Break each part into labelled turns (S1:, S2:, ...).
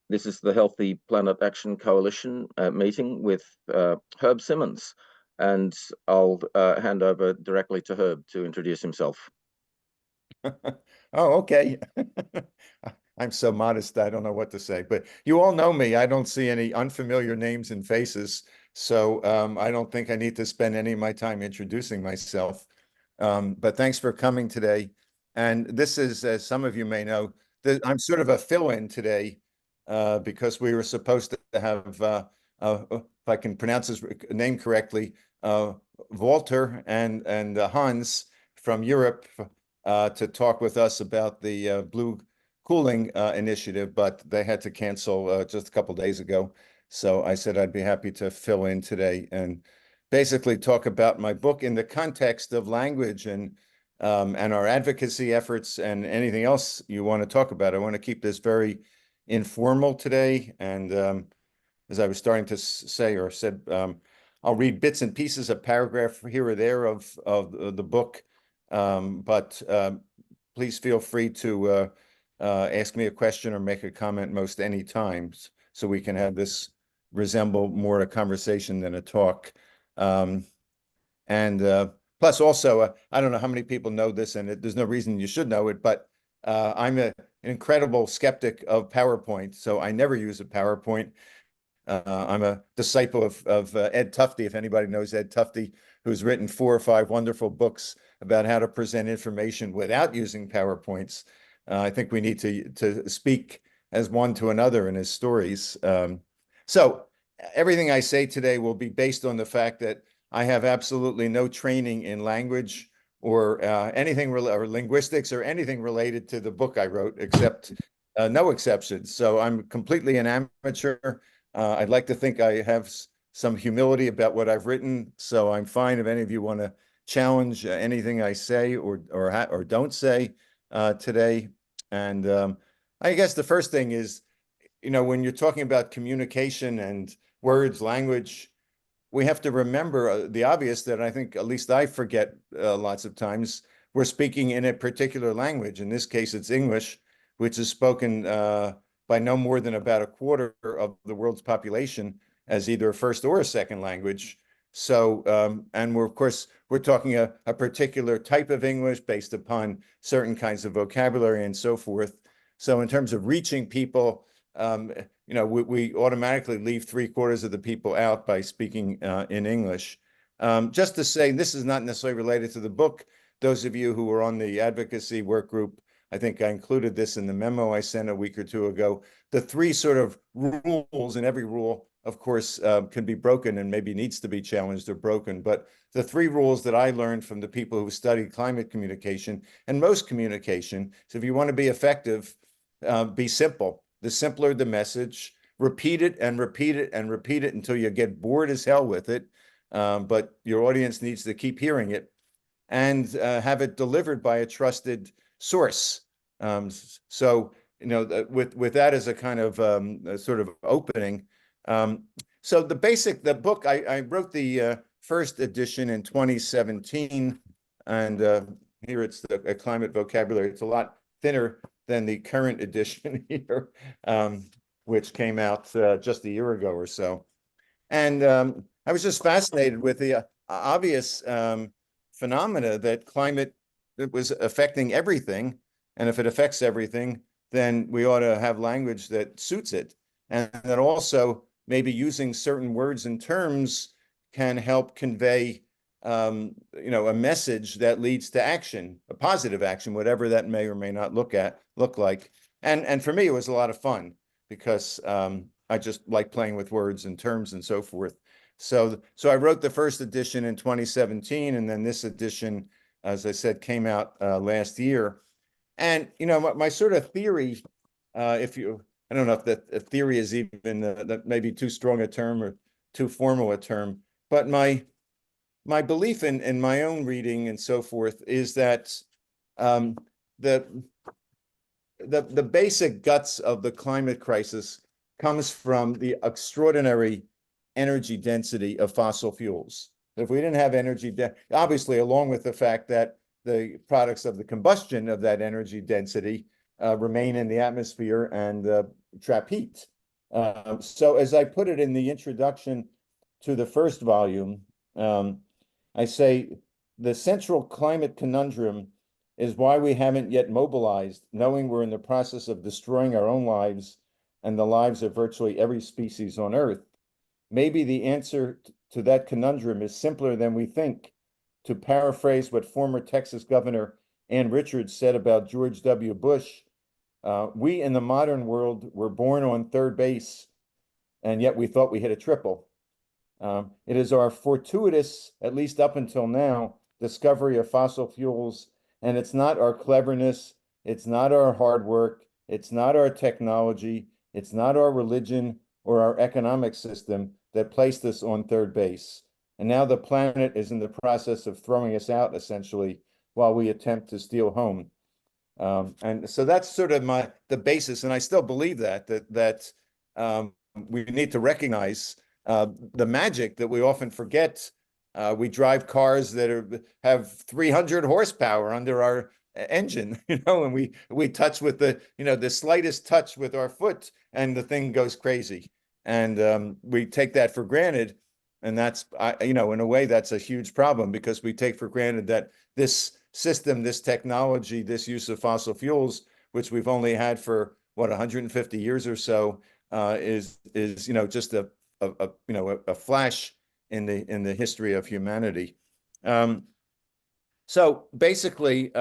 S1: This is the Healthy Planet Action Coalition meeting with Herb Simmens, and I'll hand over directly to Herb to introduce himself.
S2: Oh, okay. I'm so modest, I don't know what to say, but you all know me. I don't see any unfamiliar names and faces, so I don't think I need to spend any of my time introducing myself. But thanks for coming today. And this is, as some of you may know, I'm sort of a fill-in today because we were supposed to have, if I can pronounce his name correctly, Walter and Hans from Europe to talk with us about the blue cooling initiative, but they had to cancel just a couple days ago. So I said I'd be happy to fill in today and basically talk about my book in the context of language and our advocacy efforts and anything else you want to talk about. I want to keep this very informal today. And as I was starting to say or said, I'll read bits and pieces, a paragraph here or there of the book. But please feel free to ask me a question or make a comment most any times so we can have this resemble more a conversation than a talk. Plus also, I don't know how many people know this, and there's no reason you should know it, but I'm an incredible skeptic of PowerPoint, so I never use a PowerPoint. I'm a disciple of Ed Tufte, if anybody knows Ed Tufte, who's written 4 or 5 wonderful books about how to present information without using PowerPoints. I think we need to speak as one to another in his stories. So everything I say today will be based on the fact that I have absolutely no training in language or anything or linguistics or anything related to the book I wrote, except no exceptions. So I'm completely an amateur. I'd like to think I have some humility about what I've written, so I'm fine if any of you want to challenge anything I say or don't say today. And I guess the first thing is, when you're talking about communication and words, language, we have to remember the obvious that I think, at least I forget lots of times, we're speaking in a particular language. In this case, it's English, which is spoken by no more than about a quarter of the world's population as either a first or a second language. So, and of course, we're talking a particular type of English based upon certain kinds of vocabulary and so forth. So in terms of reaching people, we automatically leave 3/4 of the people out by speaking in English. Just to say, this is not necessarily related to the book. Those of you who were on the advocacy work group, I think I included this in the memo I sent a week or 2 ago. The 3 sort of rules, and every rule, of course, can be broken and maybe needs to be challenged or broken. But the 3 rules that I learned from the people who studied climate communication and most communication. So if you want to be effective, be simple. The simpler the message, repeat it and repeat it and repeat it until you get bored as hell with it. But your audience needs to keep hearing it, and have it delivered by a trusted source. So, with that as a kind of a sort of opening. So the book, I wrote the first edition in 2017, and here it's a climate vocabulary. It's a lot thinner than the current edition here, which came out just a year ago or so. And I was just fascinated with the obvious phenomena that climate was affecting everything. And if it affects everything, then we ought to have language that suits it. And that also maybe using certain words and terms can help convey a message that leads to action, a positive action, whatever that may or may not look like. And for me, it was a lot of fun because I just like playing with words and terms and so forth. So I wrote the first edition in 2017, and then this edition, as I said, came out last year. And my sort of theory, I don't know if that theory is even that maybe too strong a term or too formal a term, but my belief in my own reading and so forth is that the basic guts of the climate crisis comes from the extraordinary energy density of fossil fuels. If we didn't have energy, obviously, along with the fact that the products of the combustion of that energy density remain in the atmosphere and trap heat. So as I put it in the introduction to the first volume, I say the central climate conundrum is why we haven't yet mobilized, knowing we're in the process of destroying our own lives and the lives of virtually every species on Earth. Maybe the answer to that conundrum is simpler than we think. To paraphrase what former Texas Governor Ann Richards said about George W. Bush, we in the modern world were born on third base, and yet we thought we hit a triple. It is our fortuitous, at least up until now, discovery of fossil fuels, and it's not our cleverness, it's not our hard work, it's not our technology, it's not our religion or our economic system that placed us on third base. And now the planet is in the process of throwing us out, essentially, while we attempt to steal home. And so that's sort of the basis, and I still believe that we need to recognize the magic that we often forget. We drive cars that have 300 horsepower under our engine, and we touch with the slightest touch with our foot, and the thing goes crazy. And we take that for granted, and that's in a way that's a huge problem, because we take for granted that this system, this technology, this use of fossil fuels, which we've only had for 150 years or so, is just a flash in the history of humanity. So basically,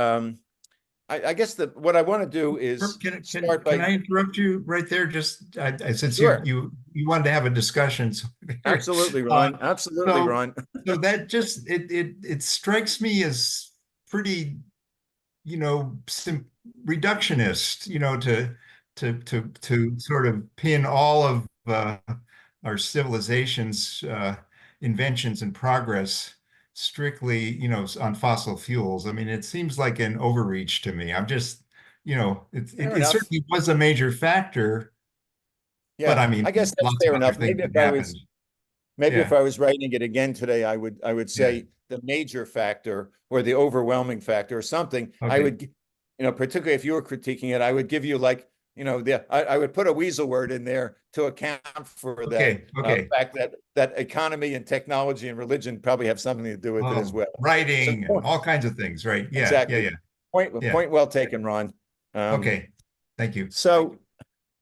S2: I guess what I want to do is start by.
S3: Can I interrupt you right there? Just since
S2: Sure.
S3: you wanted to have a discussion. So
S2: Absolutely, Ron. Absolutely, Ron.
S3: So that just it strikes me as pretty, reductionist, to sort of pin all of our civilization's inventions and progress strictly, on fossil fuels. I mean, it seems like an overreach to me. I'm just, it certainly was a major factor, but I mean,
S2: I guess that's
S3: lots
S2: fair
S3: of other
S2: enough.
S3: things have happened.
S2: Maybe if I was writing it again today, I would say the major factor or the overwhelming factor or something.
S3: Okay.
S2: I would, particularly if you were critiquing it, I would give you I would put a weasel word in there to account for that fact that economy and technology and religion probably have something to do with it as well.
S3: Writing and all kinds of things, right? Yeah,
S2: exactly.
S3: yeah.
S2: Point well taken, Ron.
S3: Okay, thank you.
S2: So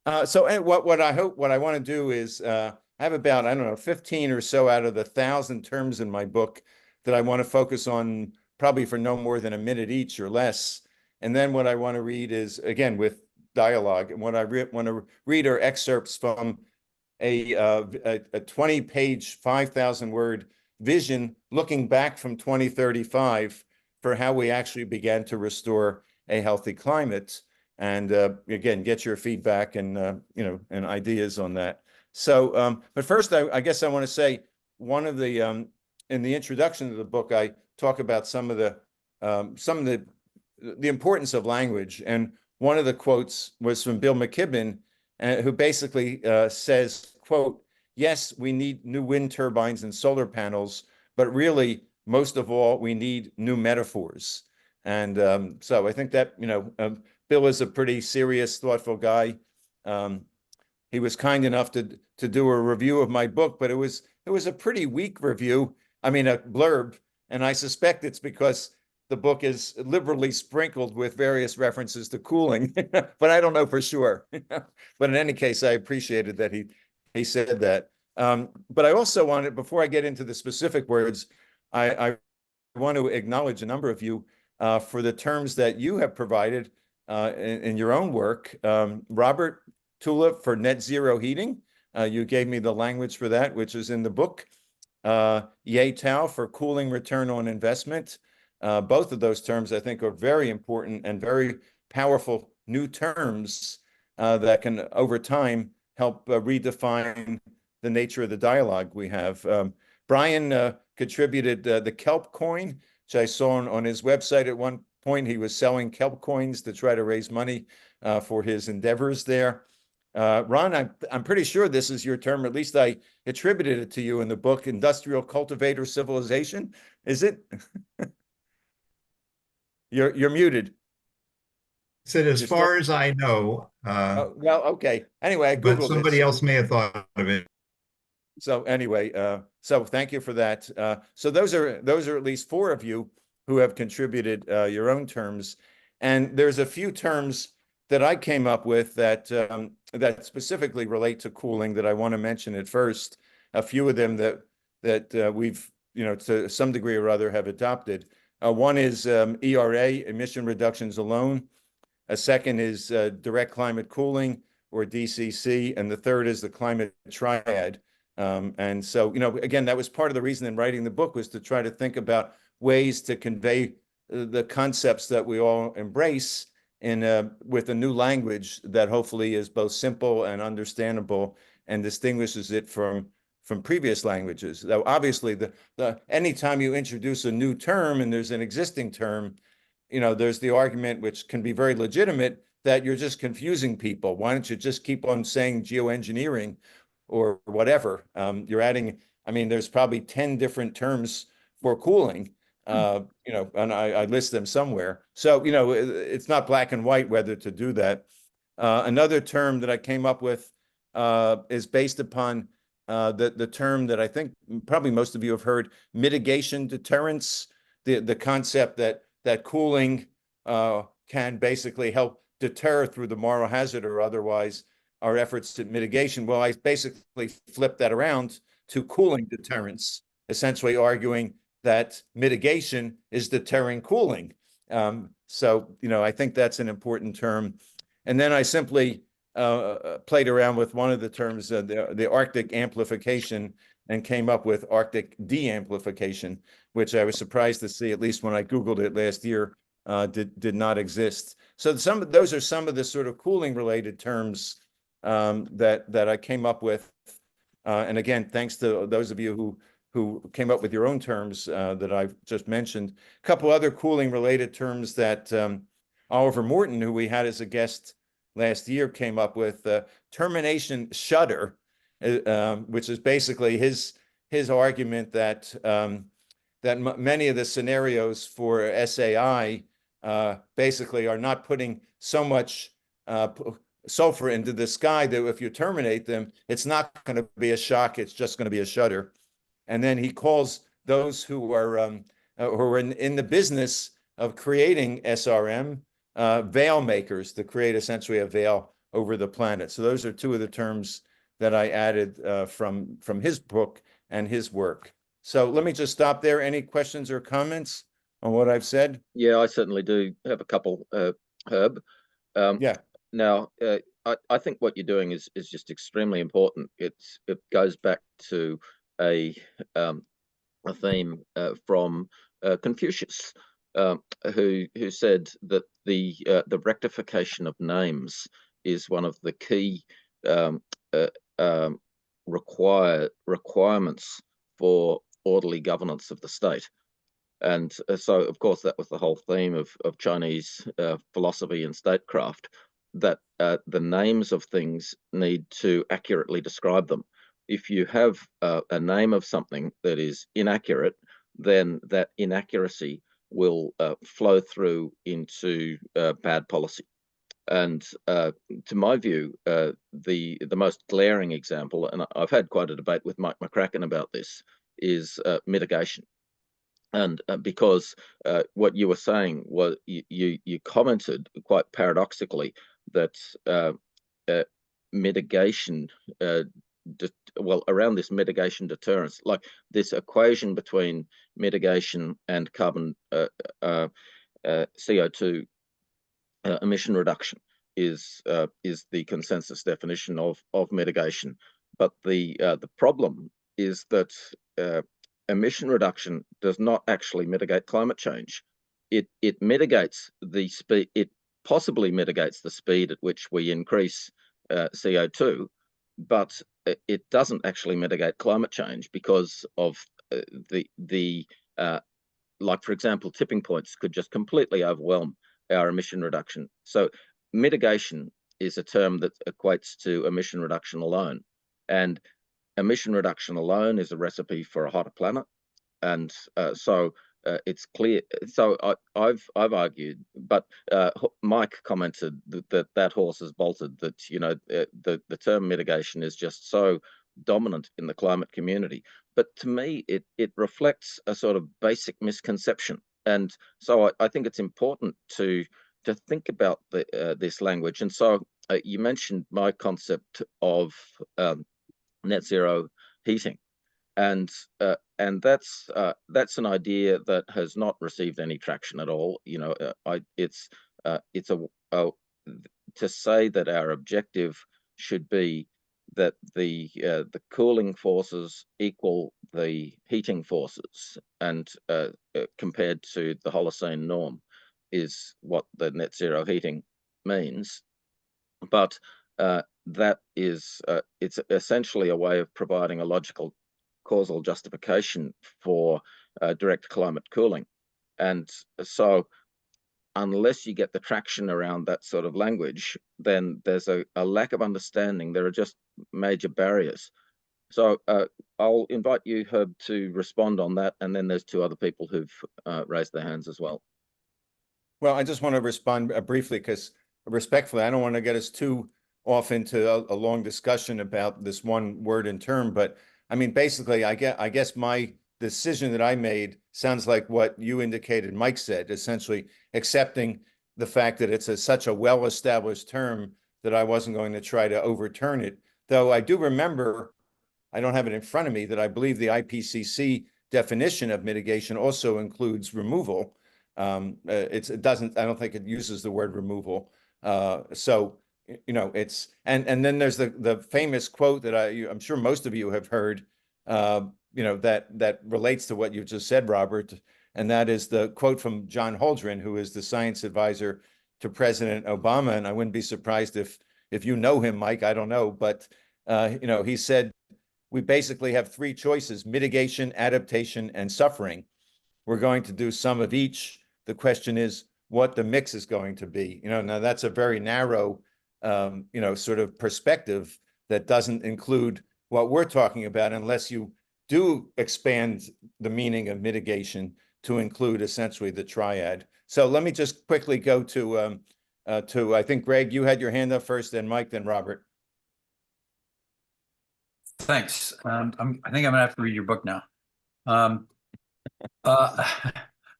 S2: what I want to do is I have about, I don't know, 15 or so out of the 1,000 terms in my book that I want to focus on, probably for no more than a minute each or less. And then what I want to read is, again, with dialogue. And what I want to read are excerpts from a 20-page, 5,000-word vision looking back from 2035 for how we actually began to restore a healthy climate. And again, get your feedback and and ideas on that. So, but first, I guess I want to say one of the in the introduction to the book, I talk about some of the importance of language, and one of the quotes was from Bill McKibben, who basically says, "quote Yes, we need new wind turbines and solar panels, but really, most of all, we need new metaphors." And so I think that Bill is a pretty serious, thoughtful guy. He was kind enough to do a review of my book, but it was a pretty weak review. I mean, a blurb, and I suspect it's because the book is liberally sprinkled with various references to cooling, but I don't know for sure. But in any case, I appreciated that he said that. But I also wanted, before I get into the specific words, I want to acknowledge a number of you for the terms that you have provided in your own work. Robert Tulip for net zero heating. You gave me the language for that, which is in the book. Ye Tao for cooling return on investment. Both of those terms, I think, are very important and very powerful new terms that can, over time, help redefine the nature of the dialogue we have. Brian contributed the kelp coin, which I saw on his website at one point. He was selling kelp coins to try to raise money for his endeavors there. Ron, I'm pretty sure this is your term, at least I attributed it to you in the book, industrial cultivator civilization. Is it? You're muted.
S3: Said, as
S2: You're
S3: far
S2: still,
S3: as I know,
S2: oh, well, okay. Anyway, I
S3: but
S2: Googled it.
S3: somebody else may have thought of it.
S2: So anyway, so thank you for that. So those are at least four of you who have contributed your own terms, and there's a few terms that I came up with that that specifically relate to cooling that I want to mention at first. A few of them that we've to some degree or other have adopted. One is ERA, emission reductions alone. A second is direct climate cooling, or DCC, and the third is the climate triad. And so, again, that was part of the reason in writing the book, was to try to think about ways to convey the concepts that we all embrace with a new language that hopefully is both simple and understandable and distinguishes it from previous languages. Though obviously, anytime you introduce a new term and there's an existing term, there's the argument, which can be very legitimate, that you're just confusing people. Why don't you just keep on saying geoengineering or whatever? You're adding, I mean, there's probably 10 different terms for cooling, and I list them somewhere. So, it's not black and white whether to do that. Another term that I came up with is based upon the term that I think probably most of you have heard, mitigation deterrence, the concept that cooling can basically help deter through the moral hazard or otherwise our efforts at mitigation. Well, I basically flipped that around to cooling deterrence, essentially arguing that mitigation is deterring cooling. So, I think that's an important term. And then I simply played around with one of the terms, the Arctic amplification, and came up with Arctic de-amplification, which I was surprised to see, at least when I Googled it last year, did not exist. So those are some of the sort of cooling related terms that I came up with. And again, thanks to those of you who came up with your own terms that I've just mentioned. A couple other cooling related terms that Oliver Morton, who we had as a guest last year, came up with. Termination shudder, which is basically his argument that many of the scenarios for SAI basically are not putting so much sulfur into the sky that if you terminate them, it's not going to be a shock, it's just going to be a shudder. And then he calls those who are in the business of creating SRM veil makers, to create essentially a veil over the planet. So those are two of the terms that I added from his book and his work. So let me just stop there. Any questions or comments on what I've said?
S1: Yeah, I certainly do have a couple, Herb.
S2: Yeah.
S1: Now, I think what you're doing is just extremely important. It goes back to a theme from Confucius, who said that the rectification of names is one of the key requirements for orderly governance of the state. And so, of course, that was the whole theme of Chinese philosophy and statecraft, that the names of things need to accurately describe them. If you have a name of something that is inaccurate, then that inaccuracy will flow through into bad policy. And to my view, the most glaring example, and I've had quite a debate with Mike McCracken about this, is mitigation. And because what you were saying was, you commented quite paradoxically that mitigation, around this mitigation deterrence, like this equation between mitigation and carbon CO2 emission reduction is the consensus definition of mitigation. But the problem is that emission reduction does not actually mitigate climate change. It mitigates the speed. It possibly mitigates the speed at which we increase CO2, but it doesn't actually mitigate climate change because of like, for example, tipping points could just completely overwhelm our emission reduction. So mitigation is a term that equates to emission reduction alone, and emission reduction alone is a recipe for a hotter planet. And so it's clear. So I've argued, but Mike commented that horse has bolted. That the term mitigation is just so dominant in the climate community. But to me, it reflects a sort of basic misconception, and so I think it's important to think about this language. And so you mentioned my concept of net zero heating. And that's an idea that has not received any traction at all. It's to say that our objective should be that the cooling forces equal the heating forces, and compared to the Holocene norm, is what the net zero heating means. But that is it's essentially a way of providing a logical causal justification for direct climate cooling. And so unless you get the traction around that sort of language, then there's a lack of understanding. There are just major barriers. So I'll invite you, Herb, to respond on that. And then there's two other people who've raised their hands as well.
S2: Well, I just want to respond briefly, because respectfully, I don't want to get us too off into a long discussion about this one word and term. But I mean, basically, I guess my decision that I made sounds like what you indicated Mike said, essentially accepting the fact that it's such a well-established term that I wasn't going to try to overturn it. Though I do remember, I don't have it in front of me, that I believe the IPCC definition of mitigation also includes removal. It doesn't, I don't think it uses the word removal. So, it's, and then there's the famous quote that I'm sure most of you have heard, that relates to what you just said, Robert. And that is the quote from John Holdren, who is the science advisor to President Obama. And I wouldn't be surprised if you know him, Mike, I don't know, but he said, we basically have three choices: mitigation, adaptation, and suffering. We're going to do some of each. The question is what the mix is going to be. Now that's a very narrow, sort of perspective that doesn't include what we're talking about, unless you do expand the meaning of mitigation to include essentially the triad. So let me just quickly go to I think, Greg, you had your hand up first, then Mike, then Robert.
S4: Thanks. I think I'm gonna have to read your book now.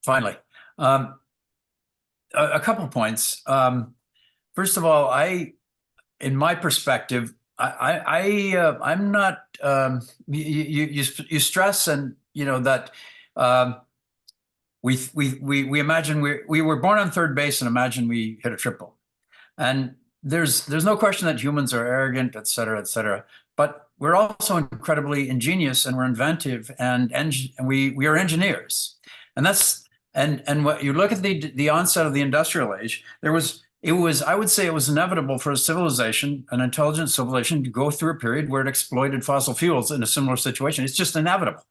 S4: Finally, a couple points. First of all, in my perspective, I'm not. You stress, and that we imagine we were born on third base and imagine we hit a triple, and there's no question that humans are arrogant, et cetera, et cetera. But we're also incredibly ingenious, and we're inventive, and we are engineers, and that's and what you look at the onset of the industrial age, I would say it was inevitable for a civilization, an intelligent civilization, to go through a period where it exploited fossil fuels in a similar situation. It's just inevitable,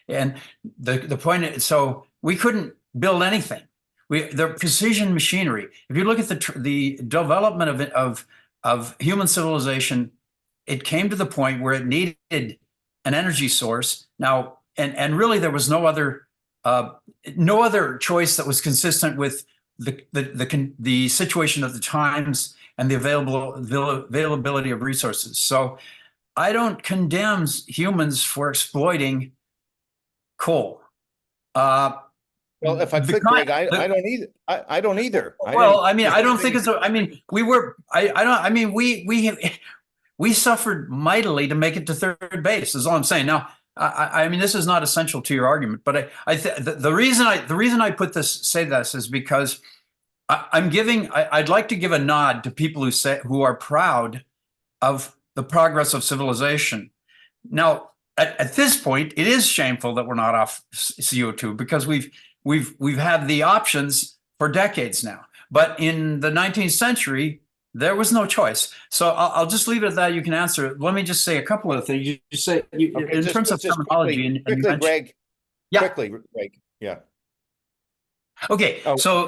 S4: and the point is, so we couldn't build anything. The precision machinery. If you look at the development of human civilization, it came to the point where it needed an energy source. Now, and really there was no other choice that was consistent with the situation of the times and the availability of resources. So I don't condemn humans for exploiting coal.
S2: Well, if I could, Greg, I don't either. I don't either.
S4: Well, I mean, I don't think it's. I mean, we were. I don't. I mean, we suffered mightily to make it to third base. Is all I'm saying. Now, I mean, this is not essential to your argument, but the reason I say this is because I'd like to give a nod to people who are proud of the progress of civilization. Now, at this point, it is shameful that we're not off CO2, because we've had the options for decades now. But in the 19th century, there was no choice. So I'll just leave it at that. You can answer it. Let me just say a couple of things. You say in terms of terminology.
S2: Quickly, Greg.
S4: Yeah.
S2: Quickly, Greg. Yeah.
S4: Okay. Oh. So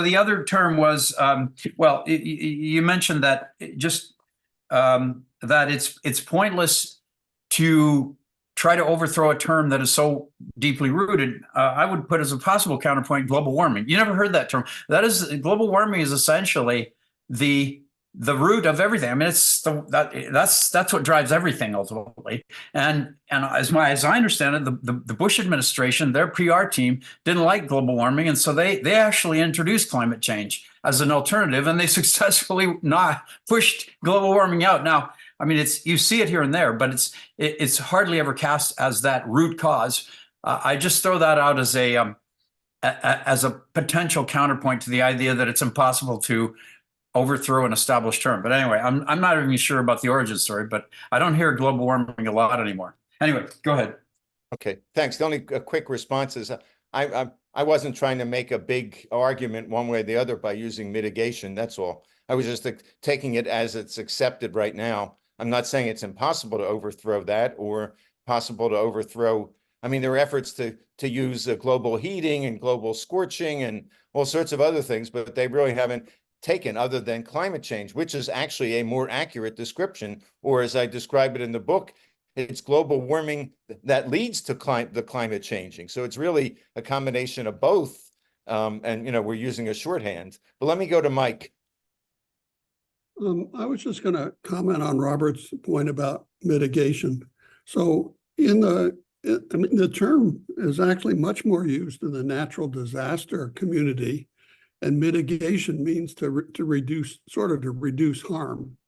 S4: the other term was well, you mentioned that that it's pointless to try to overthrow a term that is so deeply rooted, I would put as a possible counterpoint global warming. You never heard that term. That is, global warming is essentially the root of everything. I mean, that's what drives everything ultimately. And as I understand it, the Bush administration, their PR team didn't like global warming, and so they actually introduced climate change as an alternative, and they successfully not pushed global warming out. Now, I mean, you see it here and there, but it's hardly ever cast as that root cause. I just throw that out as a potential counterpoint to the idea that it's impossible to overthrow an established term. But anyway, I'm not even sure about the origin story, but I don't hear global warming a lot anymore. Anyway, go ahead.
S2: Okay, thanks. The only quick response is I wasn't trying to make a big argument one way or the other by using mitigation. That's all. I was just taking it as it's accepted right now. I'm not saying it's impossible to overthrow that or possible to overthrow. I mean, there are efforts to use global heating and global scorching and all sorts of other things, but they really haven't taken other than climate change, which is actually a more accurate description, or as I describe it in the book, it's global warming that leads to the climate changing. So it's really a combination of both. And, we're using a shorthand. But let me go to Mike.
S5: I was just going to comment on Robert's point about mitigation. So the term is actually much more used in the natural disaster community, and mitigation means to reduce harm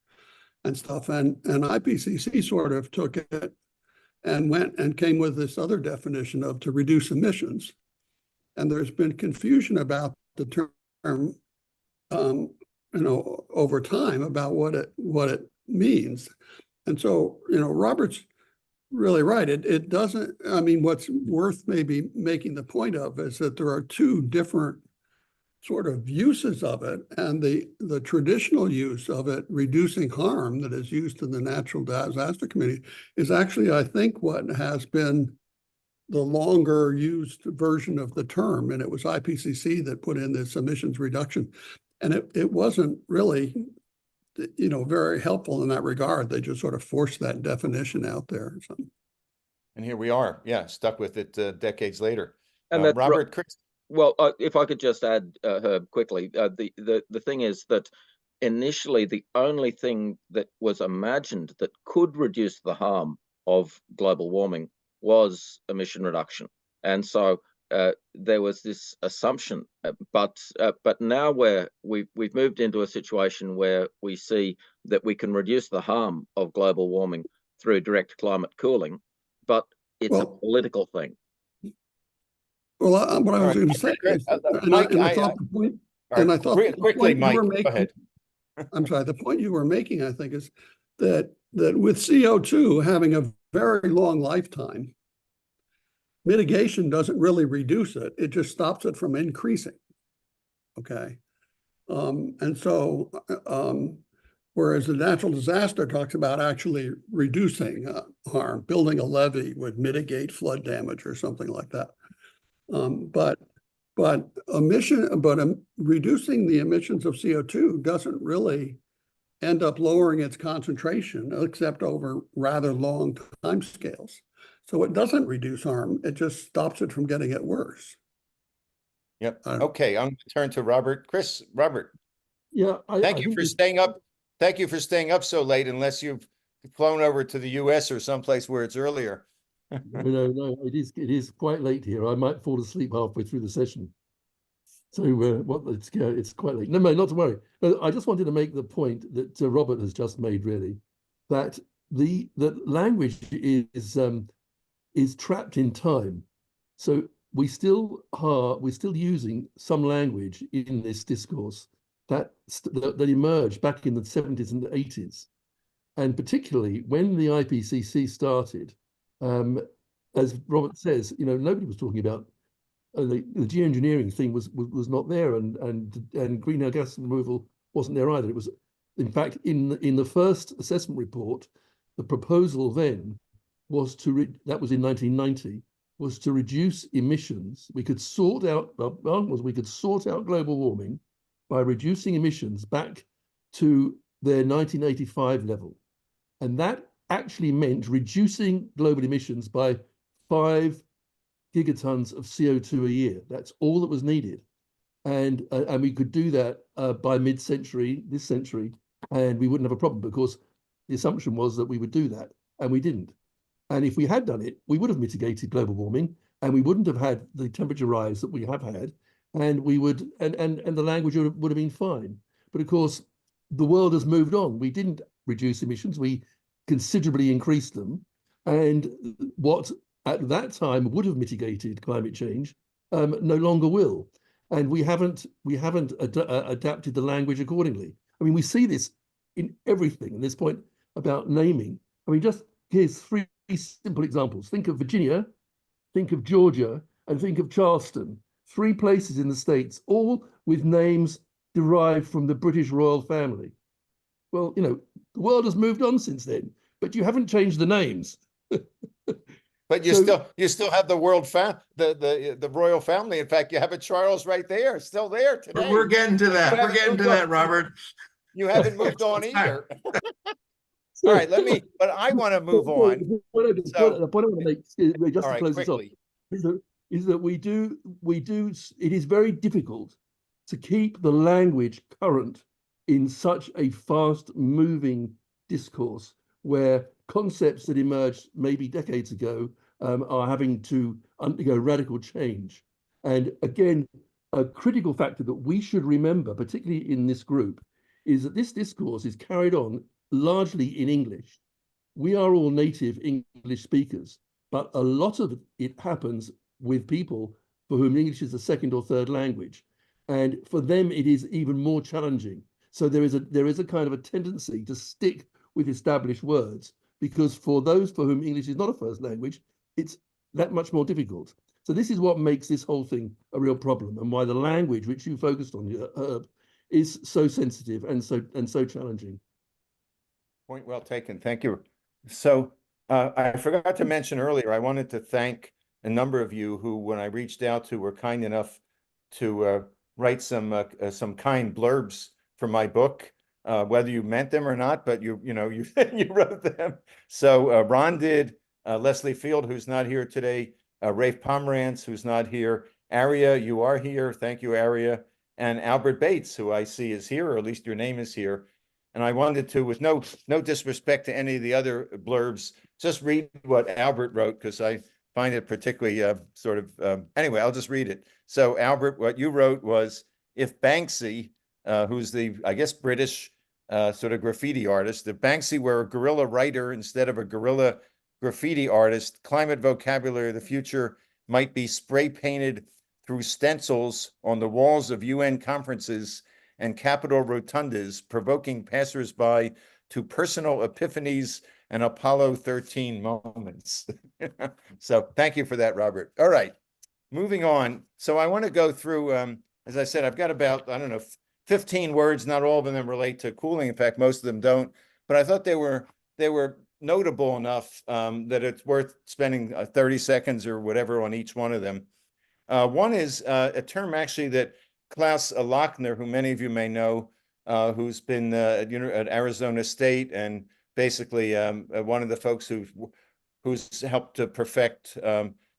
S5: and stuff. And IPCC sort of took it and went and came with this other definition of to reduce emissions. And there's been confusion about the term, over time about what it means. And so, Robert's really right. It doesn't, I mean, what's worth maybe making the point of is that there are two different sort of uses of it, and the traditional use of it, reducing harm, that is used in the natural disaster community, is actually, I think, what has been the longer used version of the term. And it was IPCC that put in this emissions reduction, and it wasn't really, very helpful in that regard. They just sort of forced that definition out there.
S2: And here we are, stuck with it decades later.
S1: And that,
S2: Robert, Chris.
S1: Well, if I could just add, Herb, quickly, the thing is that initially the only thing that was imagined that could reduce the harm of global warming was emission reduction, and so there was this assumption. But now we've moved into a situation where we see that we can reduce the harm of global warming through direct climate cooling, but it's a political thing.
S5: Well, what I was going to say is,
S2: Mike,
S5: I thought
S2: quickly, Mike, go ahead.
S5: I'm sorry, the point you were making, I think, is that with CO2 having a very long lifetime, mitigation doesn't really reduce it. It just stops it from increasing. Okay. And so, whereas the natural disaster talks about actually reducing harm, building a levee would mitigate flood damage or something like that. But reducing the emissions of CO2 doesn't really end up lowering its concentration, except over rather long time scales. So it doesn't reduce harm; it just stops it from getting it worse.
S2: Yep. Okay, I'm going to turn to Robert. Robert.
S6: Yeah.
S2: Thank you for staying up. Thank you for staying up so late, unless you've flown over to the U.S. or someplace where it's earlier.
S6: No, it is quite late here. I might fall asleep halfway through the session. So it's quite late. No, not to worry. I just wanted to make the point that Robert has just made, really, that the language is trapped in time. So we're still using some language in this discourse that emerged back in the 70s and the 80s, and particularly when the IPCC started. As Robert says, nobody was talking about the geoengineering thing was not there, and greenhouse gas removal wasn't there either. It was, in fact, in the first assessment report, the proposal then was that was in 1990, was to reduce emissions. We could sort out global warming by reducing emissions back to their 1985 level, and that actually meant reducing global emissions by 5 gigatons of CO2 a year. That's all that was needed. And we could do that by mid-century, this century, and we wouldn't have a problem, because the assumption was that we would do that, and we didn't. And if we had done it, we would have mitigated global warming, and we wouldn't have had the temperature rise that we have had, and we would, and the language would have been fine. But of course, the world has moved on. We didn't reduce emissions, we considerably increased them. And what at that time would have mitigated climate change no longer will. And we haven't adapted the language accordingly. I mean, we see this in everything. And this point about naming. I mean, just here's 3 simple examples. Think of Virginia, think of Georgia, and think of Charleston. 3 places in the States, all with names derived from the British royal family. Well, you know, the world has moved on since then, but you haven't changed the names.
S2: But you still have the the royal family. In fact, you have a Charles right there, still there today.
S3: We're getting to that. We're getting to that, Robert.
S2: You haven't moved on either. All right, but I want to move on.
S6: The point I want to make, just to close this off, is that we do, it is very difficult to keep the language current in such a fast moving discourse where concepts that emerged maybe decades ago are having to undergo radical change. And again, a critical factor that we should remember, particularly in this group, is that this discourse is carried on largely in English. We are all native English speakers, but a lot of it happens with people for whom English is a second or third language. And for them, it is even more challenging. So there is a kind of a tendency to stick with established words, because for those for whom English is not a first language, it's that much more difficult. So this is what makes this whole thing a real problem, and why the language which you focused on, Herb, is so sensitive and so challenging.
S2: Point well taken. Thank you. So I forgot to mention earlier, I wanted to thank a number of you who, when I reached out to, were kind enough to write some kind blurbs for my book. Whether you meant them or not, but you wrote them. So Ron did, Leslie Field, who's not here today, Rafe Pomerantz, who's not here, Aria, you are here, thank you, Aria, and Albert Bates, who I see is here, or at least your name is here. And I wanted to, with no disrespect to any of the other blurbs, just read what Albert wrote, because I find it particularly anyway, I'll just read it. So Albert, what you wrote was, if Banksy, who's the, I guess, British sort of graffiti artist, if Banksy were a guerrilla writer instead of a guerrilla graffiti artist, climate vocabulary of the future might be spray painted through stencils on the walls of UN conferences and Capitol rotundas, provoking passersby to personal epiphanies and Apollo 13 moments. So thank you for that, Robert. All right, moving on. So I want to go through, as I said, I've got about, 15 words, not all of them relate to cooling. In fact, most of them don't, but I thought they were notable enough that it's worth spending 30 seconds or whatever on each one of them. One is a term actually that Klaus Lochner, who many of you may know, who's been at Arizona State and basically one of the folks who's helped to perfect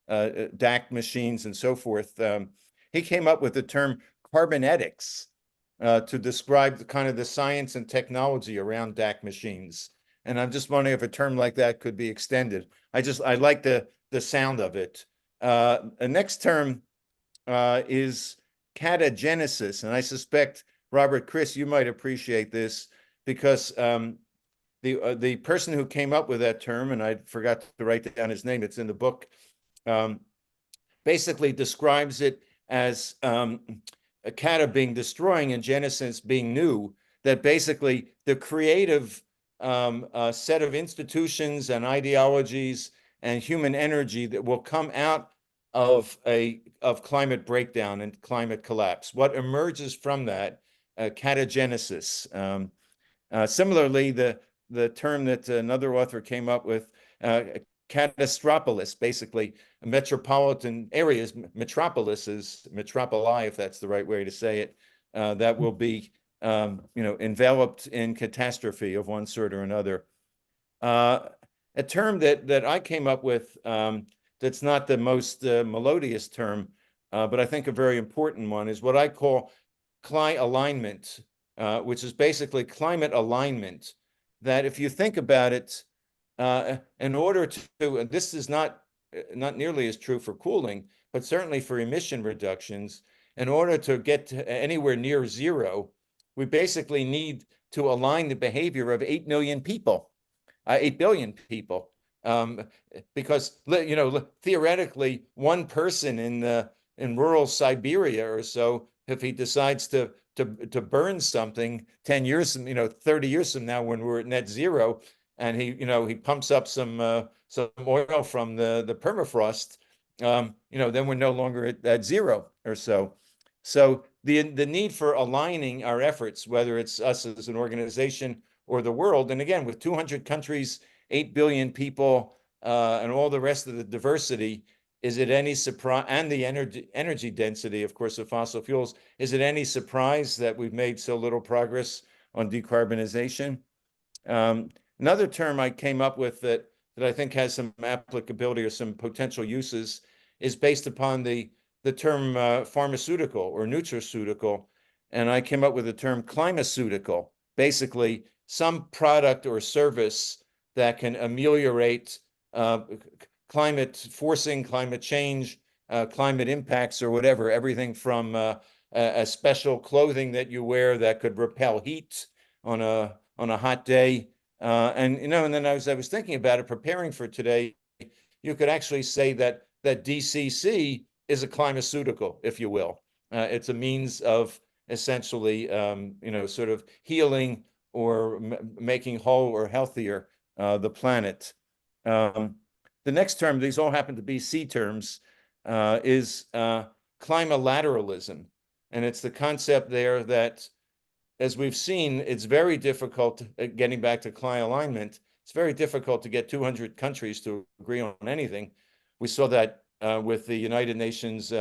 S2: DAC machines and so forth. He came up with the term carbonetics to describe the kind of the science and technology around DAC machines. And I'm just wondering if a term like that could be extended. I like the sound of it. The next term is catagenesis. And I suspect, Robert, Chris, you might appreciate this, because the person who came up with that term, and I forgot to write down his name, it's in the book, basically describes it as a cata being destroying and genesis being new, that basically the creative set of institutions and ideologies and human energy that will come out of climate breakdown and climate collapse. What emerges from that, catagenesis. Similarly, the term that another author came up with, catastropolis, basically metropolitan areas, metropolises, metropoli, if that's the right way to say it, that will be enveloped in catastrophe of one sort or another. a term that I came up with that's not the most melodious term, but I think a very important one is what I call alignment, which is basically climate alignment. That if you think about it, in order to, and this is not nearly as true for cooling, but certainly for emission reductions, in order to get to anywhere near zero, we basically need to align the behavior of 8 million people, 8 billion people. Because, you know, theoretically, one person in rural Siberia or so, if he decides to burn something 10 years, 30 years from now, when we're at net zero, and he pumps up some oil from the permafrost, then we're no longer at zero or so. So the need for aligning our efforts, whether it's us as an organization or the world, and again, with 200 countries, 8 billion people, and all the rest of the diversity, is it any surprise, and the energy density, of course, of fossil fuels, is it any surprise that we've made so little progress on decarbonization? Another term I came up with that I think has some applicability or some potential uses is based upon the term pharmaceutical or nutraceutical, and I came up with the term climaceutical, basically some product or service that can ameliorate forcing climate change, climate impacts, or whatever, everything from a special clothing that you wear that could repel heat on a hot day. And then I was thinking about it, preparing for today, you could actually say that DCC is a climaceutical, if you will. It's a means of essentially, sort of healing or making whole or healthier the planet. The next term, these all happen to be C terms, is climatelateralism. And it's the concept there that, as we've seen, it's very difficult, getting back to climate alignment, it's very difficult to get 200 countries to agree on anything. We saw that with the United Nations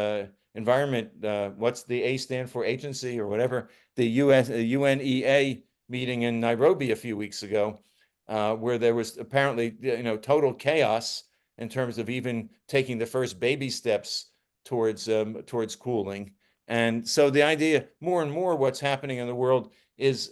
S2: Environment, what's the A stand for, agency or whatever, the UNEA meeting in Nairobi a few weeks ago, where there was apparently total chaos in terms of even taking the first baby steps towards cooling. And so the idea, more and more, what's happening in the world is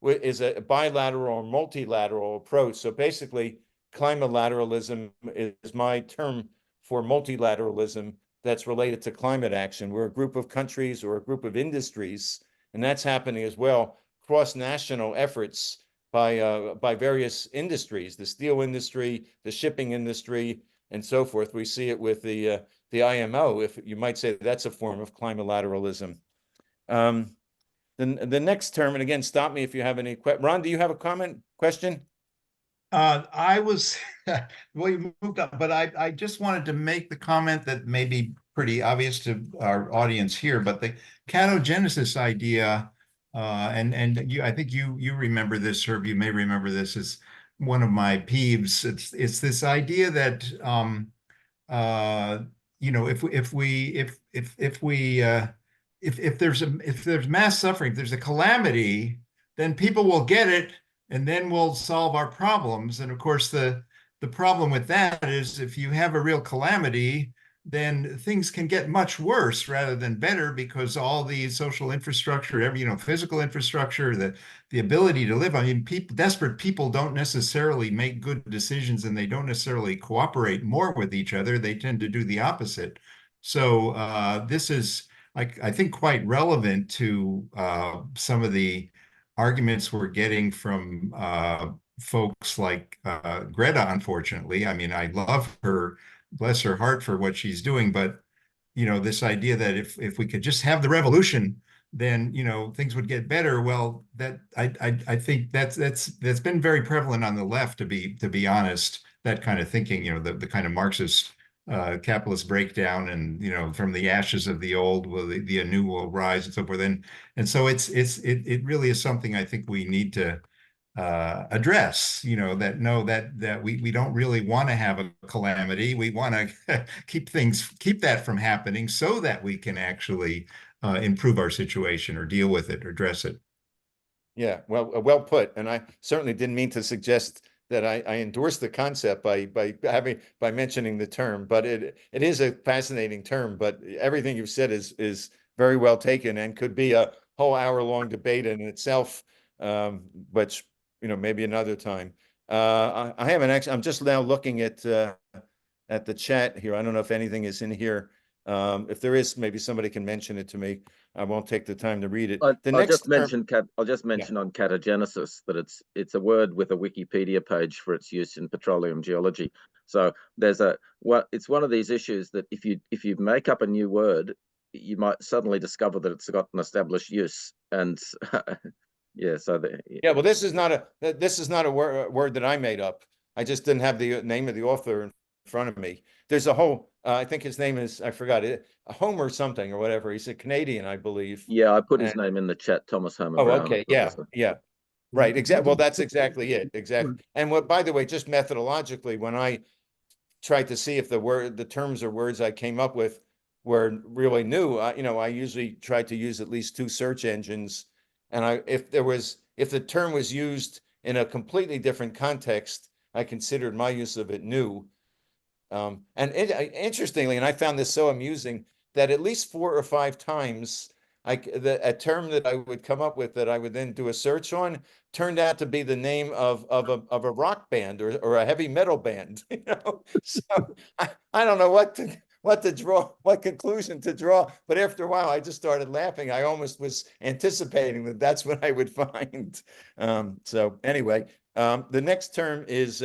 S2: is a bilateral or multilateral approach. So basically, climatelateralism is my term for multilateralism that's related to climate action. We're a group of countries or a group of industries, and that's happening as well, cross-national efforts by various industries, the steel industry, the shipping industry, and so forth. We see it with the IMO, if you might say that's a form of climatelateralism. The next term, and again, stop me if you have any Ron, do you have a question?
S3: I was, well, you moved up, but I just wanted to make the comment that may be pretty obvious to our audience here, but the catogenesis idea, and I think you remember this, Herb, you may remember this, is one of my peeves. It's this idea that if there's mass suffering, if there's a calamity, then people will get it, and then we'll solve our problems. And of course, the problem with that is, if you have a real calamity, then things can get much worse rather than better, because all the social infrastructure, physical infrastructure, the ability to live. I mean, desperate people don't necessarily make good decisions, and they don't necessarily cooperate more with each other. They tend to do the opposite. So this is, I think, quite relevant to some of the arguments we're getting from folks like Greta, unfortunately. I mean, I love her, bless her heart for what she's doing, but this idea that if we could just have the revolution, then things would get better. Well, that I think that's been very prevalent on the left, to be honest. That kind of thinking, the kind of Marxist capitalist breakdown, and from the ashes of the old, the new will rise, and so forth. And so it really is something I think we need to address, that we don't really want to have a calamity. We want to keep that from happening, so that we can actually improve our situation, or deal with it, or address it.
S2: Yeah, well put. And I certainly didn't mean to suggest that I endorse the concept by mentioning the term, but it is a fascinating term. But everything you've said is very well taken and could be a whole hour-long debate in itself. But maybe another time. I haven't actually. I'm just now looking at the chat here. I don't know if anything is in here. If there is, maybe somebody can mention it to me. I won't take the time to read it.
S1: I'll just mention on catagenesis that it's a word with a Wikipedia page for its use in petroleum geology. So it's one of these issues that if you make up a new word, you might suddenly discover that it's got an established use. And yeah, so
S2: well, this is not a word that I made up. I just didn't have the name of the author in front of me. There's a whole, I think his name is, I forgot it, Homer something or whatever. He's a Canadian, I believe.
S1: Yeah, I put his name in the chat, Thomas Homer Brown.
S2: Okay, yeah. Right, exactly. Well, that's exactly it. Exactly. And by the way, just methodologically, when I tried to see if the terms or words I came up with were really new, I usually tried to use at least 2 search engines. And if the term was used in a completely different context, I considered my use of it new. Interestingly, and I found this so amusing, that at least 4 or 5 times a term that I would come up with that I would then do a search on turned out to be the name of a rock band or a heavy metal band. So I don't know what conclusion to draw, but after a while I just started laughing. I almost was anticipating that's what I would find. So anyway, the next term is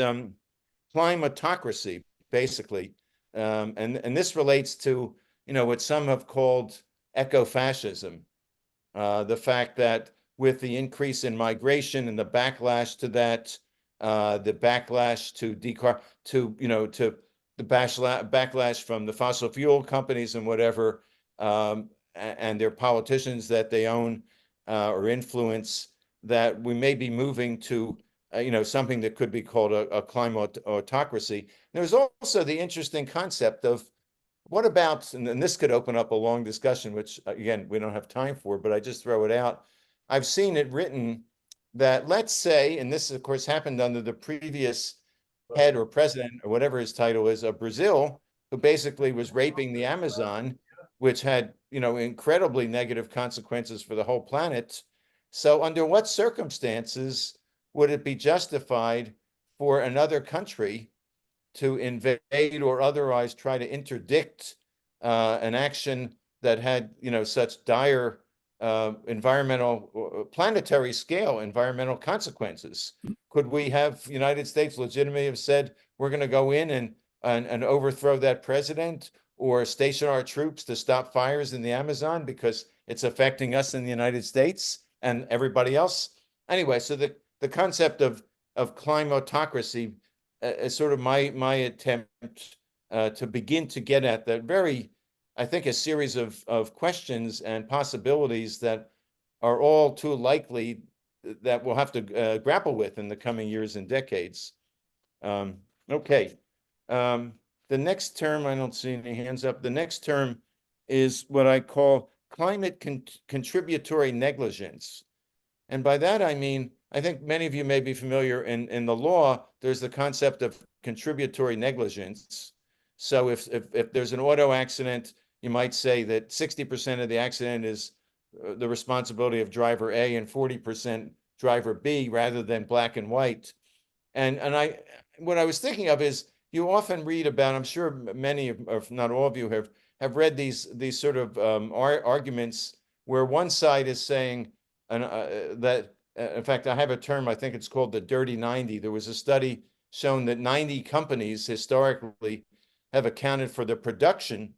S2: climatocracy, basically, and this relates to what some have called eco-fascism, the fact that with the increase in migration and the backlash to that, the backlash to the backlash from the fossil fuel companies and whatever, and their politicians that they own or influence, that we may be moving to something that could be called a climate autocracy. There's also the interesting concept of what about, and this could open up a long discussion, which again, we don't have time for, but I just throw it out. I've seen it written that, let's say, and this of course happened under the previous head or president or whatever his title is of Brazil, who basically was raping the Amazon, which had incredibly negative consequences for the whole planet. So under what circumstances would it be justified for another country to invade or otherwise try to interdict an action that had such dire planetary scale environmental consequences? Could we have the United States legitimately have said, we're going to go in and overthrow that president, or station our troops to stop fires in the Amazon because it's affecting us in the United States and everybody else? Anyway, so the concept of climatocracy is sort of my attempt to begin to get at that I think, a series of questions and possibilities that are all too likely that we'll have to grapple with in the coming years and decades. Okay. The next term, I don't see any hands up. The next term is what I call climate contributory negligence. And by that, I mean, I think many of you may be familiar in the law, there's the concept of contributory negligence. So if there's an auto accident, you might say that 60% of the accident is the responsibility of driver A and 40% driver B, rather than black and white. And what I was thinking of is, you often read about, I'm sure many, if not all of you, have read these sort of arguments where one side is saying that, in fact, I have a term, I think it's called the dirty 90. There was a study shown that 90 companies historically have accounted for the production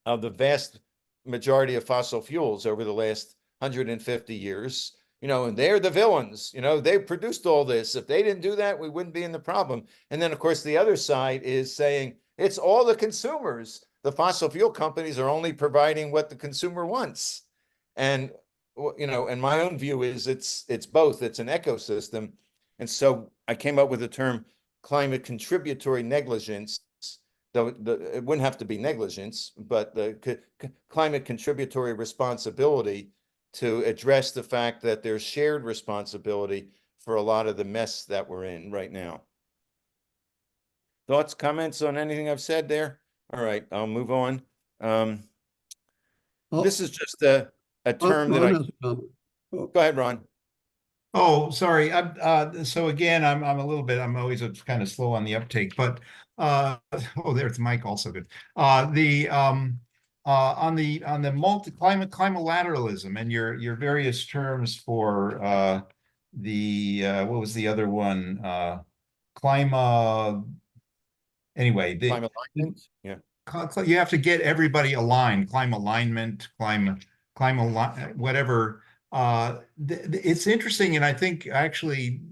S2: of the vast majority of fossil fuels over the last 150 years. And they're the villains. They produced all this. If they didn't do that, we wouldn't be in the problem. And then, of course, the other side is saying it's all the consumers. The fossil fuel companies are only providing what the consumer wants. And and my own view is it's both. It's an ecosystem. And so I came up with the term climate contributory negligence. Though it wouldn't have to be negligence, but the climate contributory responsibility to address the fact that there's shared responsibility for a lot of the mess that we're in right now. Thoughts, comments on anything I've said there? All right, I'll move on. This is just a term that
S5: Ron has a comment.
S2: Go ahead, Ron.
S3: Oh, sorry. So again, I'm I'm always kind of slow on the uptake, but oh, there's Mike, also good. On the climatelateralism and your various terms for what was the other one? Anyway,
S2: Climate alignment, yeah.
S3: You have to get everybody aligned, climate alignment, whatever. It's interesting, and I think actually,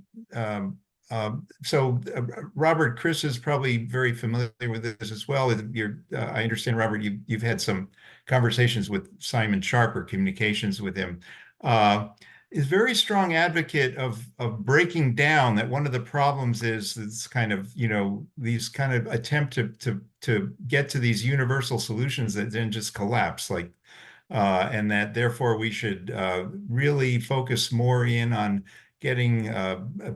S3: Robert, Chris is probably very familiar with this as well. I understand, Robert, you've had some conversations with Simon Sharp or communications with him. Is very strong advocate of breaking down that one of the problems is this kind of, these kind of attempt to get to these universal solutions that then just collapse, like and that therefore we should really focus more in on getting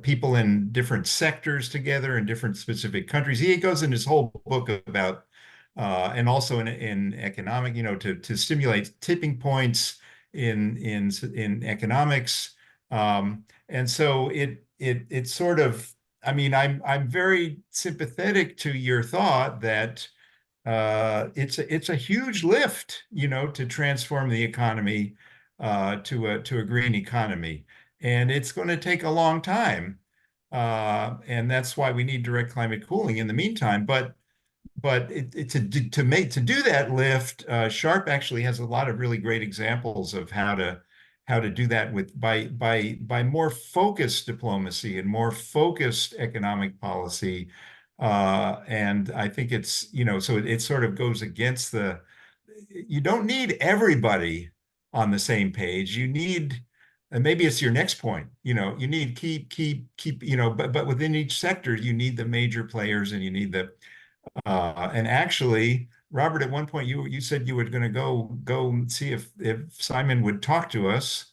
S3: people in different sectors together in different specific countries. He goes in his whole book about and also in economic, to stimulate tipping points in economics, and so it sort of, I mean, I'm very sympathetic to your thought that it's a huge lift, to transform the economy to a green economy, and it's going to take a long time, and that's why we need direct climate cooling in the meantime. But to do that lift, Sharp actually has a lot of really great examples of how to do that by more focused diplomacy and more focused economic policy. And I think it's, so it sort of goes against you don't need everybody on the same page. You need, and maybe it's your next point, you need keep, but within each sector, you need the major players, and you need and actually, Robert, at one point you said you were going to go see if Simon would talk to us.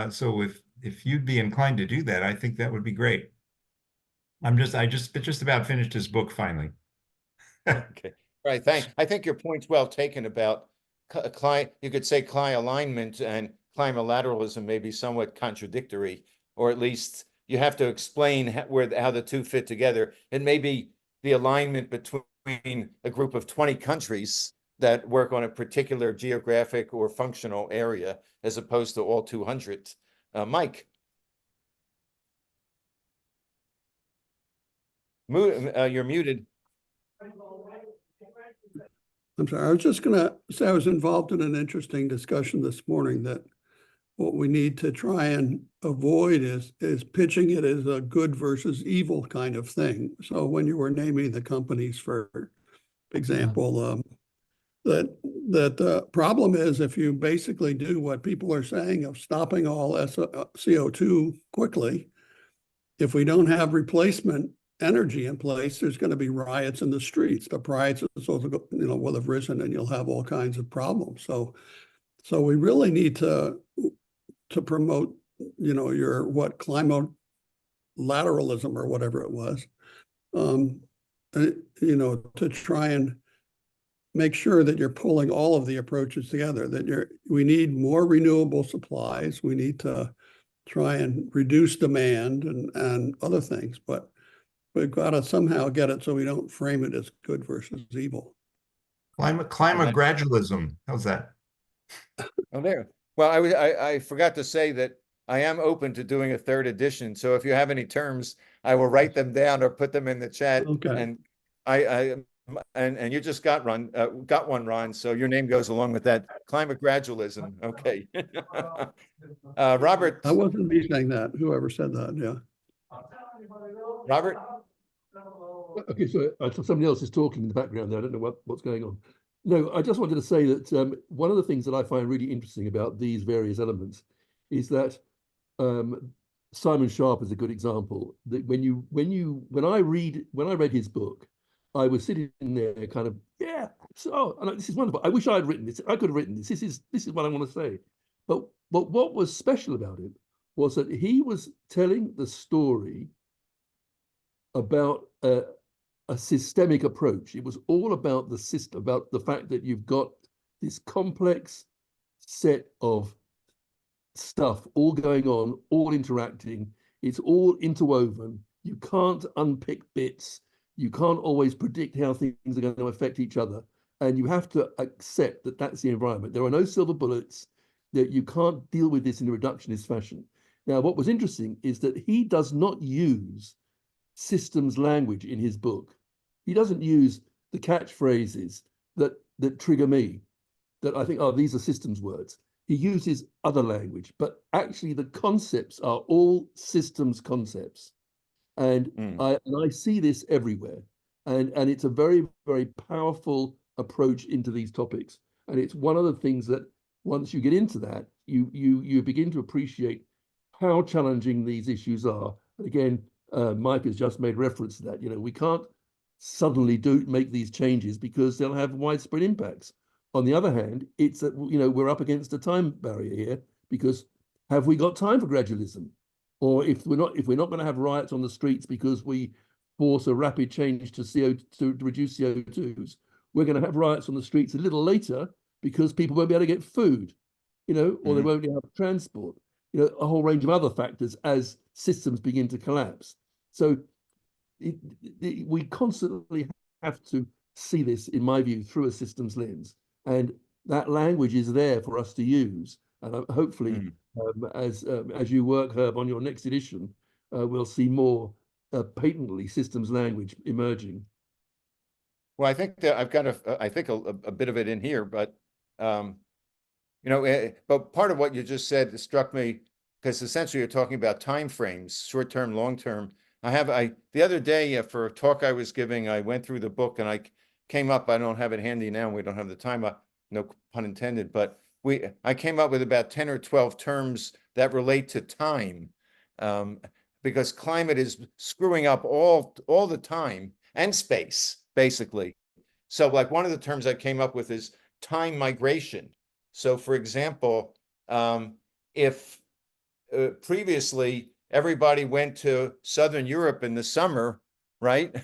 S3: So if you'd be inclined to do that, I think that would be great. I just about finished his book finally.
S2: Okay. Right. I think your point's well taken about you could say client alignment and climatelateralism may be somewhat contradictory, or at least you have to explain how the two fit together. It may be the alignment between a group of 20 countries that work on a particular geographic or functional area, as opposed to all 200. Mike. You're muted.
S5: I'm sorry, I was just going to say I was involved in an interesting discussion this morning that what we need to try and avoid is pitching it as a good versus evil kind of thing. So when you were naming the companies, for example, that the problem is if you basically do what people are saying of stopping all CO2 quickly, if we don't have replacement energy in place, there's going to be riots in the streets. The prices, will have risen, and you'll have all kinds of problems. So we really need to promote, climate lateralism or whatever it was, to try and make sure that you're pulling all of the approaches together. We need more renewable supplies. We need to try and reduce demand and other things, but we've got to somehow get it so we don't frame it as good versus evil.
S3: Climate gradualism. How's that?
S2: Oh, there. Well, I forgot to say that I am open to doing a third edition. So if you have any terms, I will write them down or put them in the chat.
S5: Okay.
S2: And you just got one, Ron. So your name goes along with that. Climate gradualism. Okay. Robert.
S5: I wasn't me saying that. Whoever said that, yeah.
S2: Robert.
S6: Okay, so somebody else is talking in the background there. I don't know what's going on. No, I just wanted to say that one of the things that I find really interesting about these various elements is that Simon Sharp is a good example. That when I read his book, I was sitting there kind of, this is wonderful. I wish I had written this. I could have written this. This is what I want to say. But what was special about it was that he was telling the story about a systemic approach. It was all about the system, about the fact that you've got this complex set of stuff all going on, all interacting. It's all interwoven. You can't unpick bits. You can't always predict how things are going to affect each other. And you have to accept that that's the environment. There are no silver bullets, that you can't deal with this in a reductionist fashion. Now, what was interesting is that he does not use systems language in his book. He doesn't use the catchphrases that trigger me, that I think, oh, these are systems words. He uses other language, but actually the concepts are all systems concepts. And I see this everywhere. And it's a very, very powerful approach into these topics. And it's one of the things that once you get into that, you begin to appreciate how challenging these issues are. And again, Mike has just made reference to that. You know, we can't suddenly make these changes because they'll have widespread impacts. On the other hand, it's that, you know, we're up against a time barrier here, because have we got time for gradualism? Or if we're not going to have riots on the streets because we force a rapid change to to reduce CO2s, we're going to have riots on the streets a little later because people won't be able to get food, you know, or they won't be able to transport, you know, a whole range of other factors as systems begin to collapse. So we constantly have to see this, in my view, through a systems lens. And that language is there for us to use. And hopefully, as you work, Herb, on your next edition, we'll see more patently systems language emerging.
S2: Well, I think that I've got a bit of it in here, but you know, but part of what you just said struck me, because essentially you're talking about time frames, short term, long term. The other day for a talk I was giving, I went through the book and I came up. I don't have it handy now. We don't have the time. No pun intended. But I came up with about 10 or 12 terms that relate to time, because climate is screwing up all the time and space, basically. So like one of the terms I came up with is time migration. So for example, if previously everybody went to Southern Europe in the summer, right,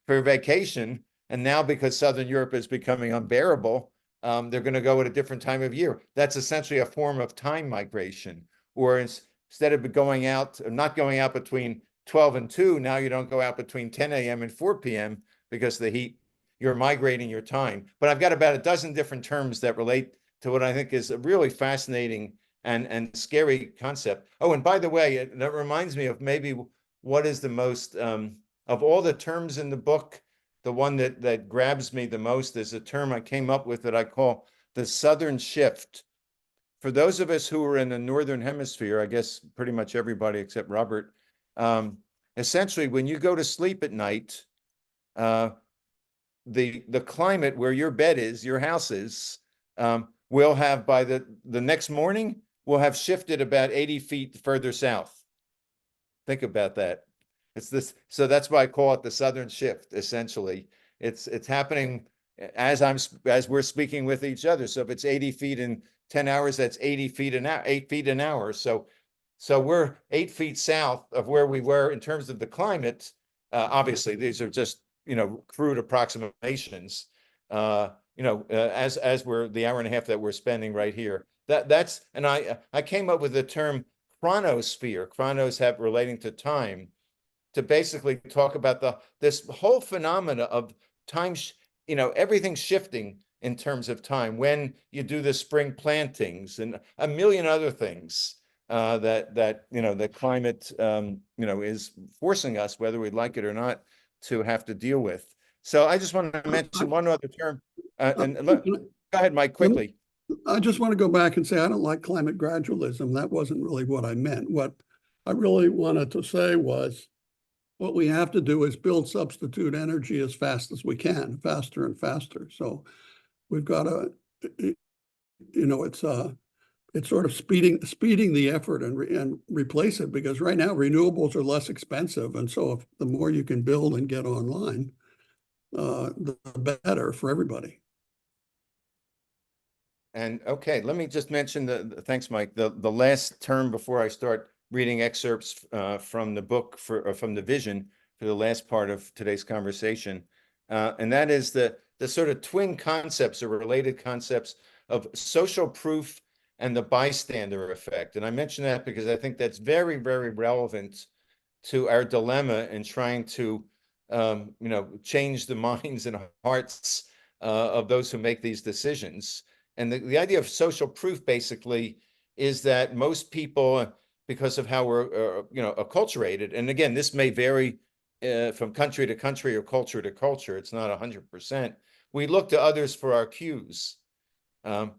S2: for vacation, and now because Southern Europe is becoming unbearable, they're going to go at a different time of year. That's essentially a form of time migration. Or instead of not going out between 12 and 2, now you don't go out between 10 a.m. and 4 p.m. because the heat, you're migrating your time. But I've got about a dozen different terms that relate to what I think is a really fascinating and scary concept. Oh, and by the way, that reminds me of maybe what is the most, of all the terms in the book, the one that grabs me the most is a term I came up with that I call the Southern Shift. For those of us who are in the Northern Hemisphere, I guess pretty much everybody except Robert, essentially when you go to sleep at night, the climate where your bed is, your house is, will have by the next morning, will have shifted about 80 feet further south. Think about that. It's this, so that's why I call it the Southern Shift. Essentially, it's happening as we're speaking with each other. So if it's 80 feet in 10 hours, that's 80 feet an hour, 8 feet an hour. So we're 8 feet south of where we were in terms of the climate. Obviously, these are just, you know, crude approximations. You know, as we're the hour and a half that we're spending right here. That's and I came up with the term chronosphere. Chronos have relating to time, to basically talk about this whole phenomena of time, you know, everything shifting in terms of time when you do the spring plantings and a million other things that you know, the climate you know, is forcing us, whether we'd like it or not, to have to deal with. So I just want to mention one other term, go ahead, Mike, quickly.
S5: I just want to go back and say I don't like climate gradualism. That wasn't really what I meant. What I really wanted to say was, what we have to do is build substitute energy as fast as we can, faster and faster. So we've got to, you know, it's sort of speeding the effort and replace it, because right now renewables are less expensive. And so if the more you can build and get online, the better for everybody.
S2: And okay, let me just mention thanks, Mike, the last term before I start reading excerpts from the book from the vision for the last part of today's conversation. And that is the sort of twin concepts or related concepts of social proof and the bystander effect. And I mention that because I think that's very, very relevant to our dilemma in trying to, change the minds and hearts of those who make these decisions. And the idea of social proof basically is that most people, because of how we're, acculturated, and again, this may vary from country to country or culture to culture, it's not 100%. We look to others for our cues. And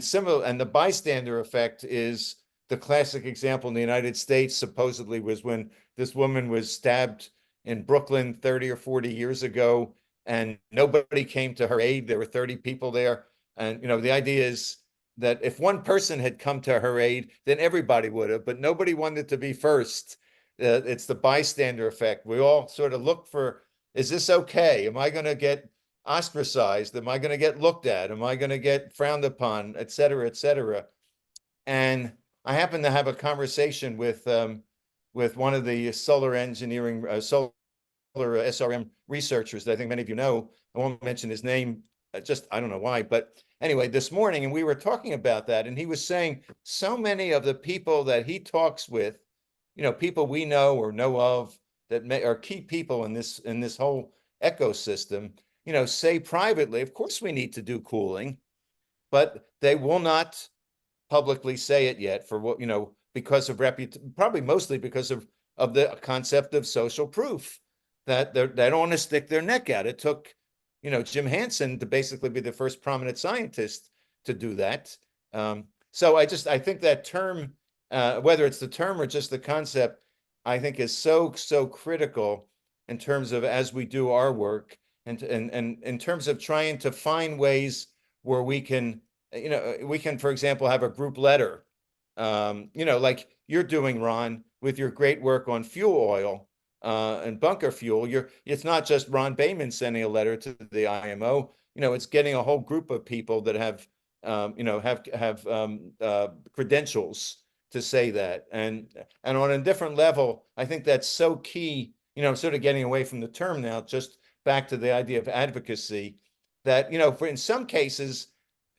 S2: the bystander effect is the classic example in the United States, supposedly, was when this woman was stabbed in Brooklyn 30 or 40 years ago, and nobody came to her aid. There were 30 people there. And, the idea is that if one person had come to her aid, then everybody would have, but nobody wanted to be first. It's the bystander effect. We all sort of look for, is this okay? Am I going to get ostracized? Am I going to get looked at? Am I going to get frowned upon, et cetera, et cetera? And I happened to have a conversation with one of the solar engineering, solar SRM researchers that I think many of you know. I won't mention his name, just I don't know why, but anyway, this morning, and we were talking about that, and he was saying so many of the people that he talks with, people we know or know of that are key people in this whole ecosystem, say privately, of course we need to do cooling, but they will not publicly say it yet for what, because of probably mostly because of the concept of social proof, that they don't want to stick their neck out. It took, Jim Hansen to basically be the first prominent scientist to do that. So I think that term, whether it's the term or just the concept, I think is so critical in terms of as we do our work, and in terms of trying to find ways where we can, for example, have a group letter, like you're doing, Ron, with your great work on fuel oil and bunker fuel. It's not just Ron Bayman sending a letter to the IMO. It's getting a whole group of people that have credentials to say that. And on a different level, I think that's so key. Sort of getting away from the term now, just back to the idea of advocacy. That for in some cases,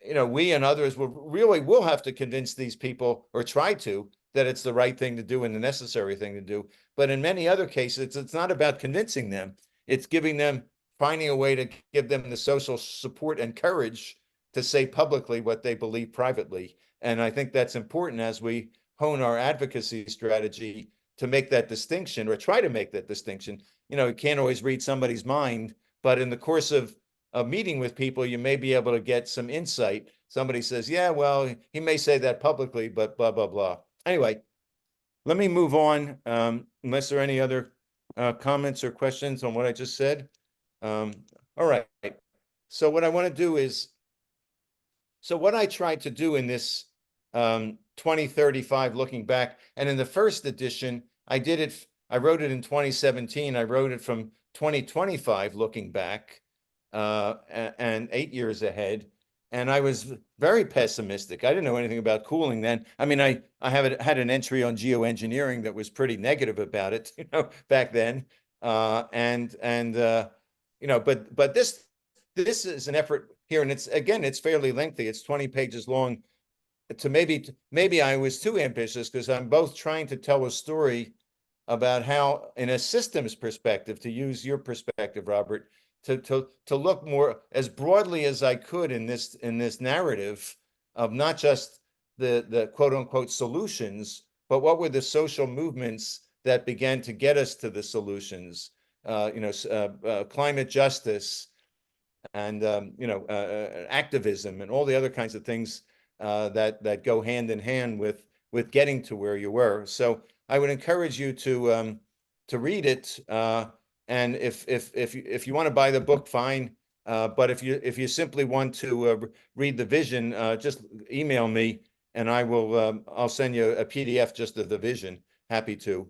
S2: we and others will have to convince these people, or try to, that it's the right thing to do and the necessary thing to do. But in many other cases, it's not about convincing them. It's finding a way to give them the social support and courage to say publicly what they believe privately. And I think that's important as we hone our advocacy strategy to make that distinction, or try to make that distinction. You can't always read somebody's mind, but in the course of meeting with people, you may be able to get some insight. Somebody says, yeah, well, he may say that publicly, but blah, blah, blah. Anyway, let me move on, unless there are any other comments or questions on what I just said. All right. So what I want to do is, what I tried to do in this 2035 looking back, and in the first edition, I wrote it in 2017. I wrote it from 2025 looking back, and 8 years ahead. And I was very pessimistic. I didn't know anything about cooling then. I mean, I had an entry on geoengineering that was pretty negative about it, back then. But this is an effort here, and it's fairly lengthy. It's 20 pages long. Maybe I was too ambitious, because I'm both trying to tell a story about how, in a systems perspective, to use your perspective, Robert, to look more as broadly as I could in this narrative of not just the quote unquote solutions, but what were the social movements that began to get us to the solutions, climate justice and activism and all the other kinds of things that go hand in hand with getting to where you were. So I would encourage you to read it. And if you want to buy the book, fine. But if you simply want to read the vision, just email me, and I'll send you a PDF just of the vision. Happy to.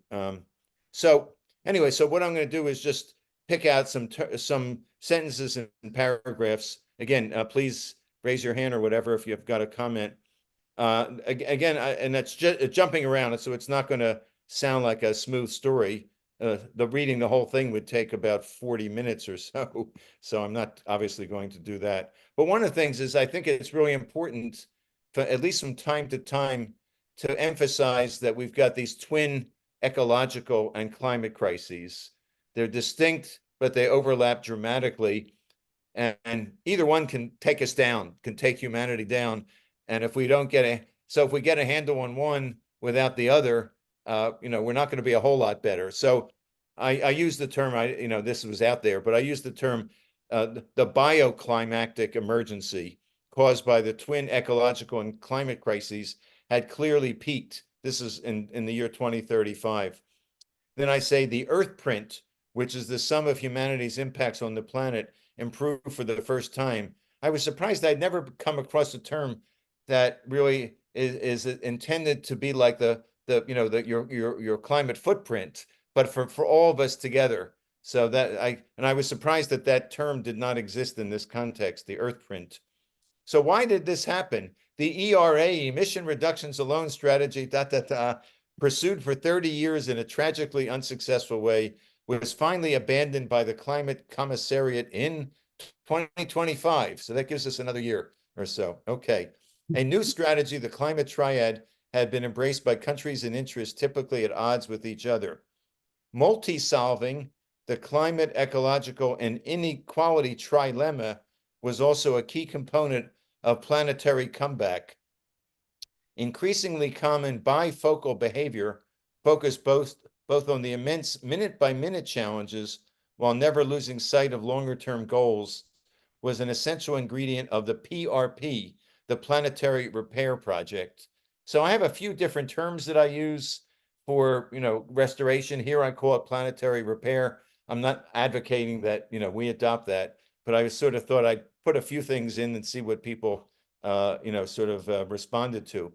S2: So anyway, so what I'm going to do is just pick out some sentences and paragraphs. Again, please raise your hand or whatever if you've got a comment. Again, and that's just jumping around, so it's not going to sound like a smooth story. The reading the whole thing would take about 40 minutes or so. So I'm not obviously going to do that. But one of the things is I think it's really important, for, at least from time to time, to emphasize that we've got these twin ecological and climate crises. They're distinct, but they overlap dramatically. And either one can take us down, can take humanity down. And if we don't get if we get a handle on one without the other, we're not going to be a whole lot better. So I use the term, this was out there, but I use the term the bioclimactic emergency caused by the twin ecological and climate crises had clearly peaked. This is in the year 2035. Then I say the Earth print, which is the sum of humanity's impacts on the planet, improved for the first time. I was surprised I'd never come across a term that really is intended to be like your climate footprint, but for all of us together. So I was surprised that term did not exist in this context, the Earth print. So why did this happen? The ERA, emission reductions alone strategy, pursued for 30 years in a tragically unsuccessful way, was finally abandoned by the Climate Commissariat in 2025. So that gives us another year or so. Okay. A new strategy, the climate triad, had been embraced by countries and interests typically at odds with each other. Multi-solving, the climate, ecological, and inequality trilemma was also a key component of planetary comeback. Increasingly common bifocal behavior focused both on the immense minute-by-minute challenges while never losing sight of longer-term goals was an essential ingredient of the PRP, the Planetary Repair Project. So I have a few different terms that I use for, restoration. Here I call it planetary repair. I'm not advocating that, we adopt that, but I sort of thought I'd put a few things in and see what people, responded to.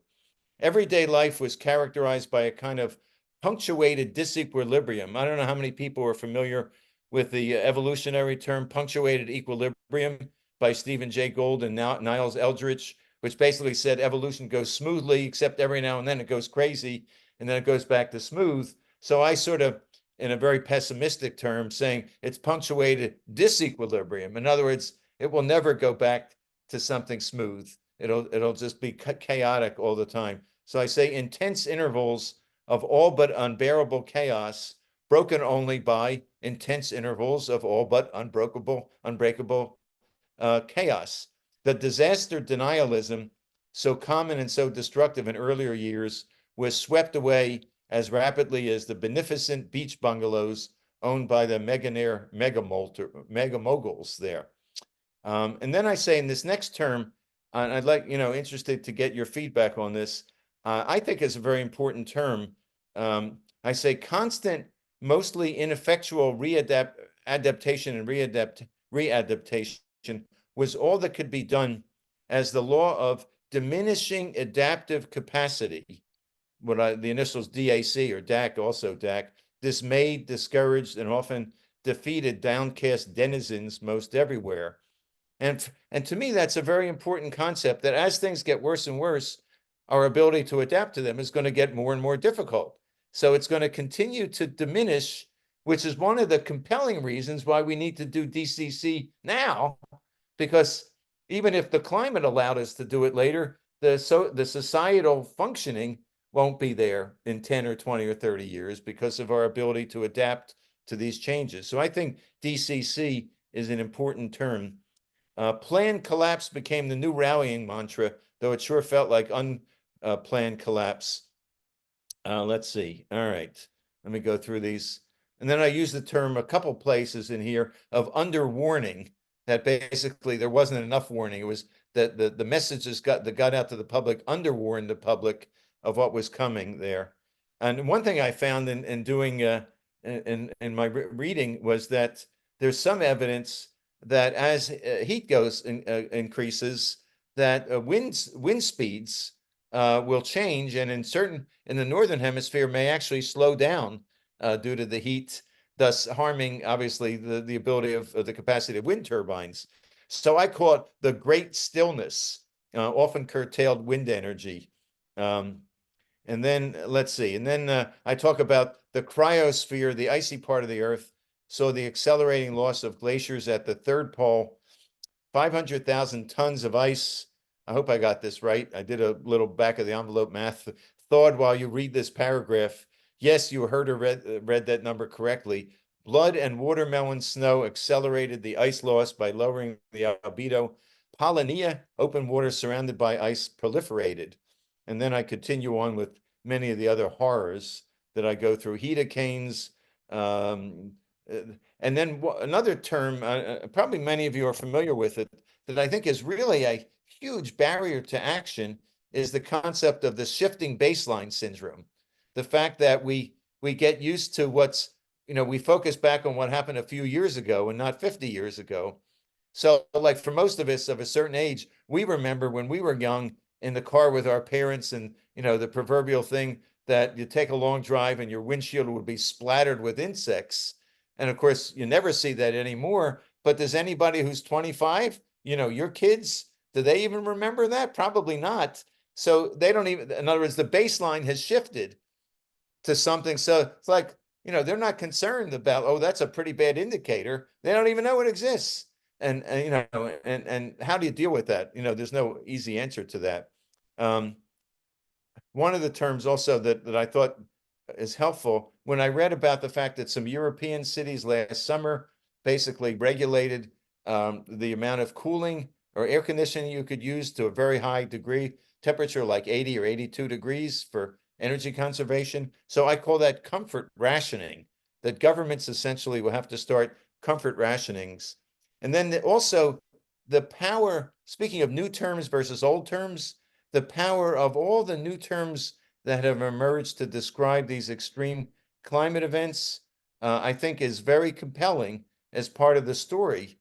S2: Everyday life was characterized by a kind of punctuated disequilibrium. I don't know how many people are familiar with the evolutionary term punctuated equilibrium by Stephen Jay Gould and Niles Eldredge, which basically said evolution goes smoothly, except every now and then it goes crazy, and then it goes back to smooth. So I sort of, in a very pessimistic term, saying it's punctuated disequilibrium. In other words, it will never go back to something smooth. It'll just be chaotic all the time. So I say intense intervals of all but unbearable chaos, broken only by intense intervals of all but unbreakable chaos. The disaster denialism, so common and so destructive in earlier years, was swept away as rapidly as the beneficent beach bungalows owned by the mega moguls there. And then I say in this next term, and I'd like, interested to get your feedback on this. I think it's a very important term. I say constant, mostly ineffectual adaptation and readaptation was all that could be done as the law of diminishing adaptive capacity, the initials DAC or DAC, also DAC, dismayed, discouraged, and often defeated downcast denizens most everywhere. And to me, that's a very important concept, that as things get worse and worse, our ability to adapt to them is going to get more and more difficult. So it's going to continue to diminish, which is one of the compelling reasons why we need to do DCC now, because even if the climate allowed us to do it later, the societal functioning won't be there in 10 or 20 or 30 years because of our ability to adapt to these changes. So I think DCC is an important term. Planned collapse became the new rallying mantra, though it sure felt like unplanned collapse. Let's see. All right. Let me go through these. And then I use the term a couple places in here of underwarning, that basically there wasn't enough warning. It was that the messages that got out to the public underwarned the public of what was coming there. And one thing I found in doing in my reading was that there's some evidence that as heat increases, that wind speeds will change, and in the northern hemisphere may actually slow down due to the heat, thus harming obviously the ability of the capacity of wind turbines. So I call it the great stillness, often curtailed wind energy. And then let's see. And then I talk about the cryosphere, the icy part of the Earth. So the accelerating loss of glaciers at the third pole, 500,000 tons of ice. I hope I got this right. I did a little back of the envelope math. Thawed while you read this paragraph. Yes, you heard or read that number correctly. Blood and watermelon snow accelerated the ice loss by lowering the albedo. Polonia, open water surrounded by ice, proliferated. And then I continue on with many of the other horrors that I go through. Heat and then another term, probably many of you are familiar with it, that I think is really a huge barrier to action is the concept of the shifting baseline syndrome. The fact that we get used to what's, we focus back on what happened a few years ago and not 50 years ago. So like for most of us of a certain age, we remember when we were young in the car with our parents and, the proverbial thing that you take a long drive and your windshield would be splattered with insects. And of course, you never see that anymore. But does anybody who's 25, your kids, do they even remember that? Probably not. So they don't even, in other words, the baseline has shifted to something. So it's like, they're not concerned about, oh, that's a pretty bad indicator. They don't even know it exists. And how do you deal with that? There's no easy answer to that. One of the terms also that I thought is helpful, when I read about the fact that some European cities last summer basically regulated the amount of cooling or air conditioning you could use to a very high degree, temperature like 80 or 82 degrees for energy conservation. So I call that comfort rationing, that governments essentially will have to start comfort rationings. And then also the power, speaking of new terms versus old terms, the power of all the new terms that have emerged to describe these extreme climate events, I think is very compelling as part of the story.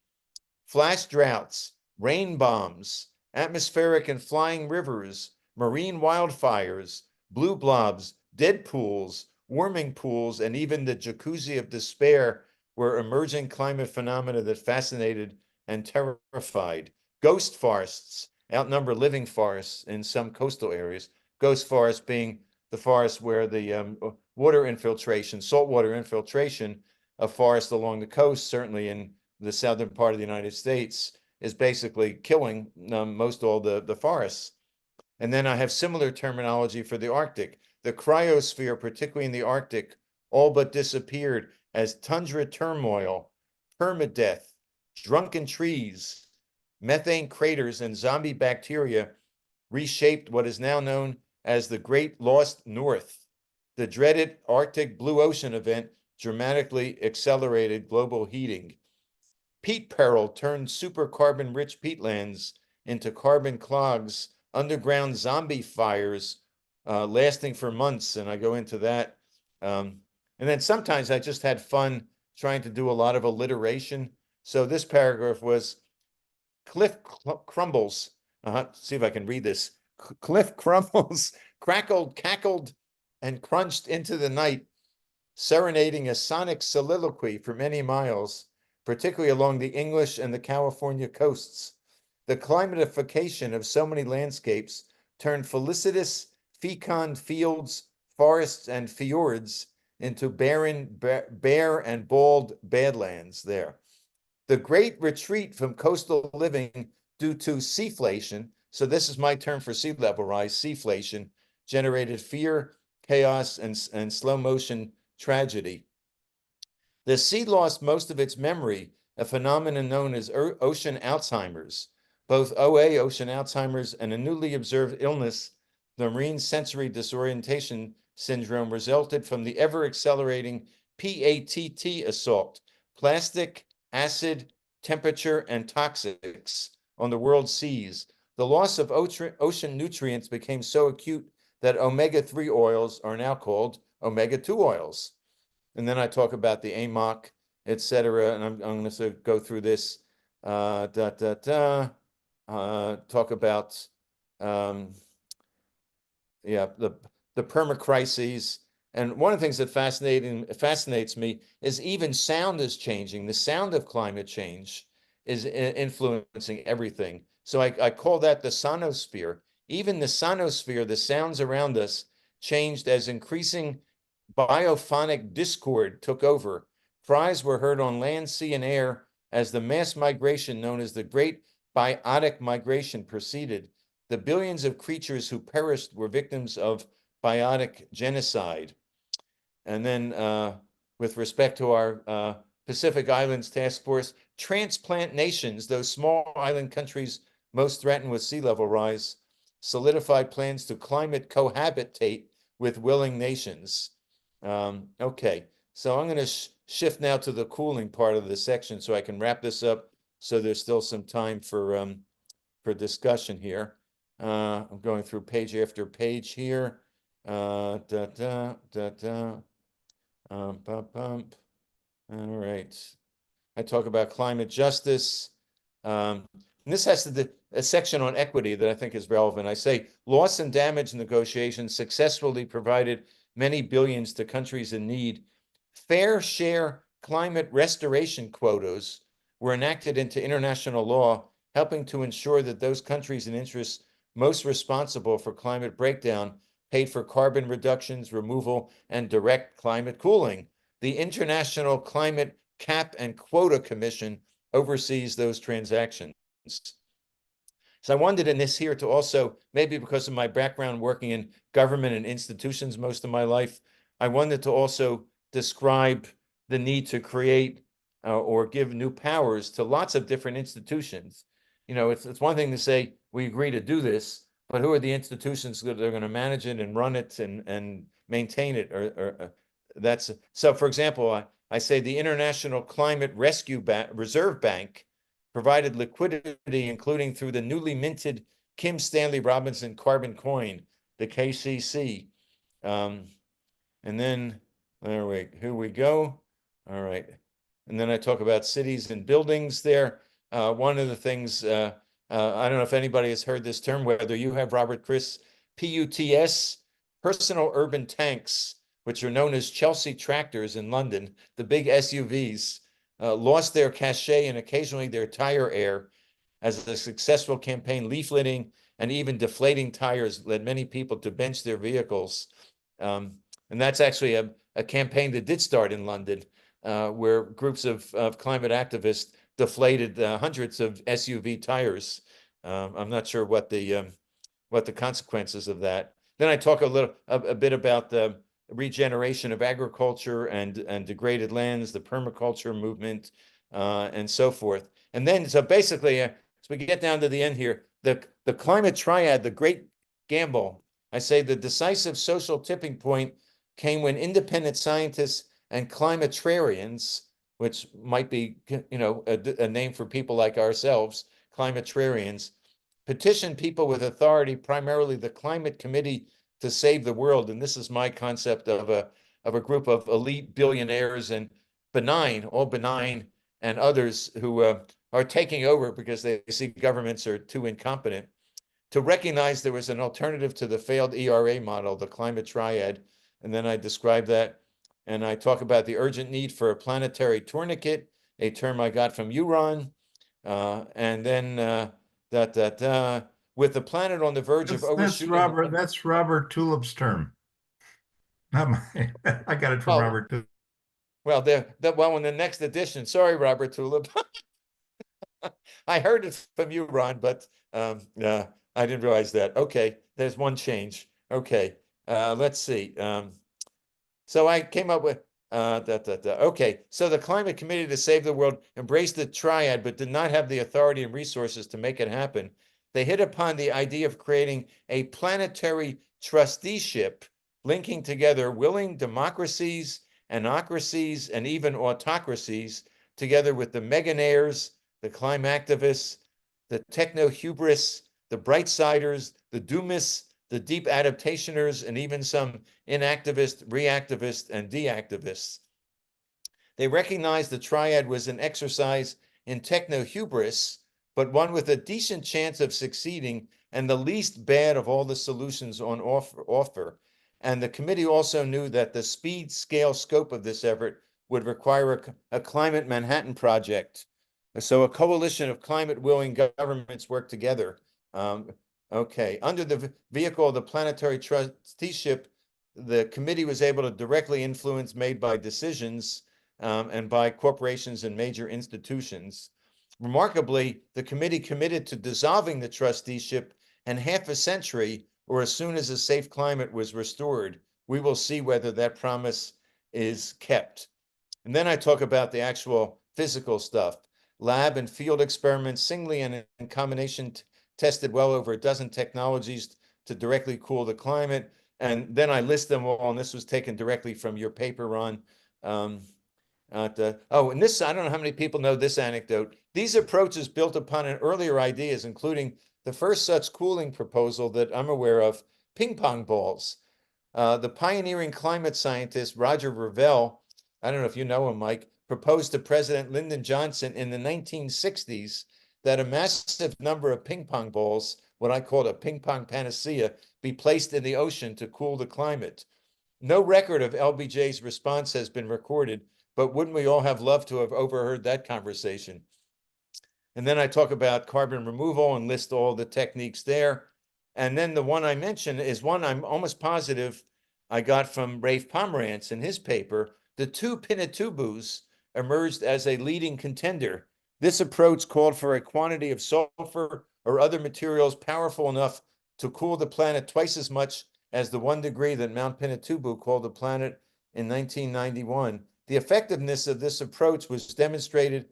S2: Flash droughts, rain bombs, atmospheric and flying rivers, marine wildfires, blue blobs, dead pools, warming pools, and even the jacuzzi of despair were emerging climate phenomena that fascinated and terrified. Ghost forests outnumber living forests in some coastal areas. Ghost forests being the forest where the water infiltration, saltwater infiltration of forests along the coast, certainly in the southern part of the United States, is basically killing most all the forests. And then I have similar terminology for the Arctic. The cryosphere, particularly in the Arctic, all but disappeared as tundra turmoil, permadeath, drunken trees, methane craters, and zombie bacteria reshaped what is now known as the Great Lost North. The dreaded Arctic Blue Ocean event dramatically accelerated global heating. Peat peril turned super carbon-rich peatlands into carbon clogs, underground zombie fires lasting for months, and I go into that. And then sometimes I just had fun trying to do a lot of alliteration. So this paragraph was cliff crumbles. See if I can read this. Cliff crumbles, crackled, cackled, and crunched into the night, serenading a sonic soliloquy for many miles, particularly along the English and the California coasts. The climatification of so many landscapes turned felicitous, fecund fields, forests, and fjords into barren, bare, and bald badlands there. The great retreat from coastal living due to seaflation, so this is my term for sea level rise, seaflation, generated fear, chaos, and slow motion tragedy. The sea lost most of its memory, a phenomenon known as ocean Alzheimer's. Both OA, ocean Alzheimer's, and a newly observed illness, the marine sensory disorientation syndrome, resulted from the ever-accelerating PATT assault, plastic, acid, temperature, and toxics on the world's seas. The loss of ocean nutrients became so acute that omega-3 oils are now called omega-2 oils. And then I talk about the AMOC, et cetera, and I'm going to go through this. Talk about the permacrises. And one of the things that fascinates me is even sound is changing. The sound of climate change is influencing everything. So I call that the sonosphere. Even the sonosphere, the sounds around us, changed as increasing biophonic discord took over. Cries were heard on land, sea, and air as the mass migration known as the Great Biotic Migration proceeded. The billions of creatures who perished were victims of biotic genocide. And then with respect to our Pacific Islands Task Force, transplant nations, those small island countries most threatened with sea level rise, solidified plans to climate cohabitate with willing nations. Okay, so I'm going to shift now to the cooling part of the section so I can wrap this up so there's still some time for discussion here. I'm going through page after page here. Bump. All right. I talk about climate justice. And this has to do a section on equity that I think is relevant. I say loss and damage negotiations successfully provided many billions to countries in need. Fair share climate restoration quotas were enacted into international law, helping to ensure that those countries and interests most responsible for climate breakdown paid for carbon reductions, removal, and direct climate cooling. The International Climate Cap and Quota Commission oversees those transactions. So I wanted in this here to also, maybe because of my background working in government and institutions most of my life, I wanted to also describe the need to create or give new powers to lots of different institutions. You know, it's one thing to say, we agree to do this, but who are the institutions that are going to manage it and run it and maintain it? Or that's so. For example, I say the International Climate Rescue Reserve Bank provided liquidity, including through the newly minted Kim Stanley Robinson carbon coin, the KCC. And then here we go. All right. And then I talk about cities and buildings there. One of the things, I don't know if anybody has heard this term, whether you have, Robert, Chris, PUTS, personal urban tanks, which are known as Chelsea tractors in London, the big SUVs, lost their cachet and occasionally their tire air as a successful campaign leafleting and even deflating tires led many people to bench their vehicles. And that's actually a campaign that did start in London, where groups of climate activists deflated hundreds of SUV tires. I'm not sure what the consequences of that. Then I talk a bit about the regeneration of agriculture and degraded lands, the permaculture movement, and so forth. And then, so basically, as we get down to the end here, the climate triad, the great gamble, I say the decisive social tipping point came when independent scientists and climatarians, which might be, you know, a name for people like ourselves, climatarians, petitioned people with authority, primarily the Climate Committee to Save the World. And this is my concept of a group of elite billionaires and all benign, and others who are taking over because they see governments are too incompetent, to recognize there was an alternative to the failed ERA model, the climate triad. And then I describe that. And I talk about the urgent need for a planetary tourniquet, a term I got from you, Ron. And then with the planet on the verge of overshooting.
S3: That's Robert Tulip's term. Not mine. I got it from Robert Tulip.
S2: Well, in the next edition, sorry, Robert Tulip. I heard it from you, Ron, but I didn't realize that. Okay, there's one change. Okay, let's see. So I came up with okay, so the Climate Committee to Save the World embraced the triad, but did not have the authority and resources to make it happen. They hit upon the idea of creating a planetary trusteeship, linking together willing democracies, anocracies, and even autocracies, together with the meganaires, the climactivists, the techno-hubris, the bright-siders, the doomists, the deep adaptationers, and even some inactivists, reactivists, and deactivists. They recognized the triad was an exercise in techno-hubris, but one with a decent chance of succeeding and the least bad of all the solutions on offer. And the committee also knew that the speed, scale, scope of this effort would require a climate Manhattan Project, So a coalition of climate-willing governments work together. Okay, under the vehicle of the planetary trusteeship, the committee was able to directly influence made by decisions and by corporations and major institutions. Remarkably, the committee committed to dissolving the trusteeship in half a century, or as soon as a safe climate was restored. We will see whether that promise is kept. And then I talk about the actual physical stuff. Lab and field experiments, singly and in combination, tested well over a dozen technologies to directly cool the climate. And then I list them all, and this was taken directly from your paper, Ron. And this, I don't know how many people know this anecdote. These approaches built upon an earlier ideas, including the first such cooling proposal that I'm aware of, ping pong balls. The pioneering climate scientist, Roger Revelle, I don't know if you know him, Mike, proposed to President Lyndon Johnson in the 1960s that a massive number of ping pong balls, what I called a ping pong panacea, be placed in the ocean to cool the climate. No record of LBJ's response has been recorded, but wouldn't we all have loved to have overheard that conversation? And then I talk about carbon removal and list all the techniques there. And then the one I mentioned is one I'm almost positive I got from Rafe Pomerantz in his paper. The two Pinatubos emerged as a leading contender. This approach called for a quantity of sulfur or other materials powerful enough to cool the planet twice as much as the 1 degree that Mount Pinatubo cooled the planet in 1991. The effectiveness of this approach was demonstrated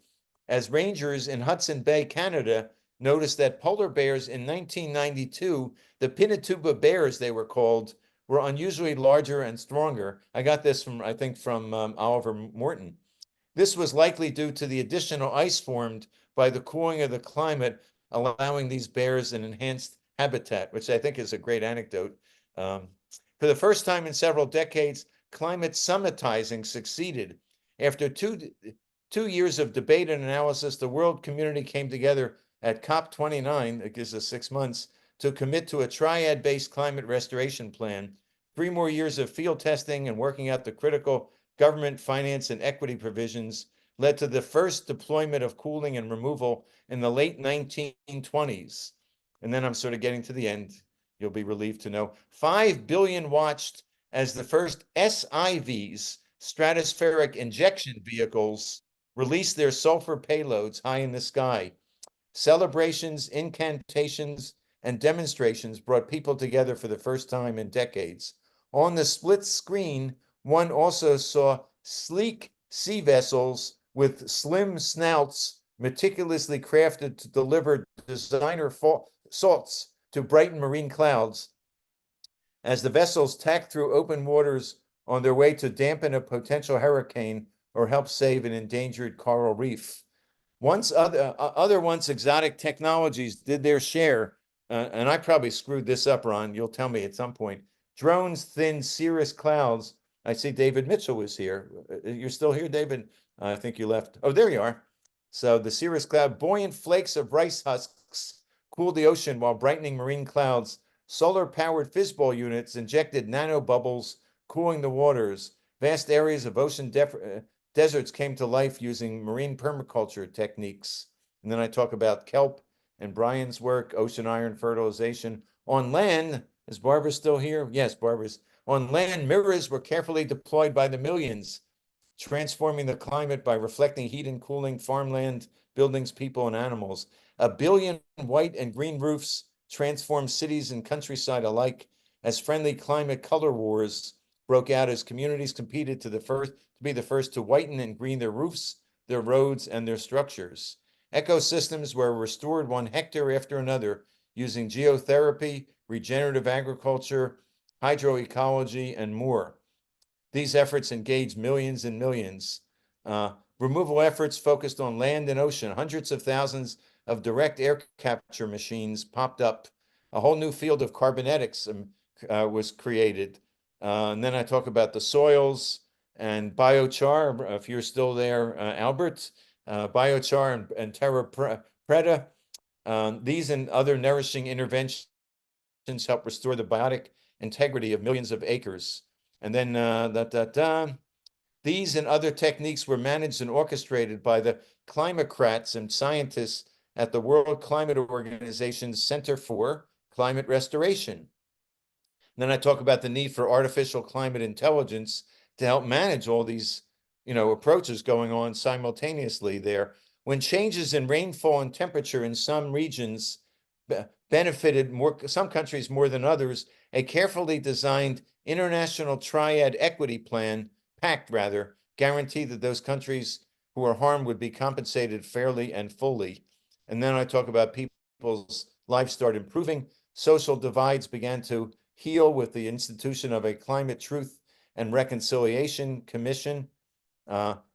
S2: as rangers in Hudson Bay, Canada, noticed that polar bears in 1992, the Pinatubo bears they were called, were unusually larger and stronger. I got this from, I think, from Oliver Morton. This was likely due to the additional ice formed by the cooling of the climate, allowing these bears an enhanced habitat, which I think is a great anecdote. For the first time in several decades, climate summitizing succeeded. After two years of debate and analysis, the world community came together at COP29, it gives us 6 months, to commit to a triad-based climate restoration plan. 3 more years of field testing and working out the critical government, finance, and equity provisions led to the first deployment of cooling and removal in the late 1920s. And then I'm sort of getting to the end. You'll be relieved to know 5 billion watched as the first SIVs, stratospheric injection vehicles, released their sulfur payloads high in the sky. Celebrations, incantations, and demonstrations brought people together for the first time in decades. On the split screen, one also saw sleek sea vessels with slim snouts meticulously crafted to deliver designer salts to brighten marine clouds. As the vessels tacked through open waters on their way to dampen a potential hurricane or help save an endangered coral reef. Once once exotic technologies did their share, and I probably screwed this up, Ron, you'll tell me at some point. Drones thinned cirrus clouds. I see David Mitchell is here. You're still here, David? I think you left. Oh, there you are. So the cirrus cloud, buoyant flakes of rice husks cooled the ocean while brightening marine clouds. Solar-powered fizzball units injected nanobubbles, cooling the waters. Vast areas of ocean deserts came to life using marine permaculture techniques. And then I talk about kelp and Brian's work, ocean iron fertilization. On land, is Barbara still here? Yes, Barbara's. On land, mirrors were carefully deployed by the millions, transforming the climate by reflecting heat and cooling farmland, buildings, people, and animals. 1 billion white and green roofs transformed cities and countryside alike as friendly climate color wars broke out as communities competed to be the first to whiten and green their roofs, their roads, and their structures. Ecosystems were restored 1 hectare after another using geotherapy, regenerative agriculture, hydroecology, and more. These efforts engaged millions and millions. Removal efforts focused on land and ocean. Hundreds of thousands of direct air capture machines popped up. A whole new field of carbonetics was created. And then I talk about the soils and biochar, if you're still there, Albert, biochar and terra preta. These and other nourishing interventions help restore the biotic integrity of millions of acres. And then These and other techniques were managed and orchestrated by the climatocrats and scientists at the World Climate Organization's Center for Climate Restoration. And then I talk about the need for artificial climate intelligence to help manage all these, approaches going on simultaneously there. When changes in rainfall and temperature in some regions benefited some countries more than others, a carefully designed international triad equity plan, pact rather, guaranteed that those countries who are harmed would be compensated fairly and fully. And then I talk about people's lives start improving. Social divides began to heal with the institution of a Climate Truth and Reconciliation Commission.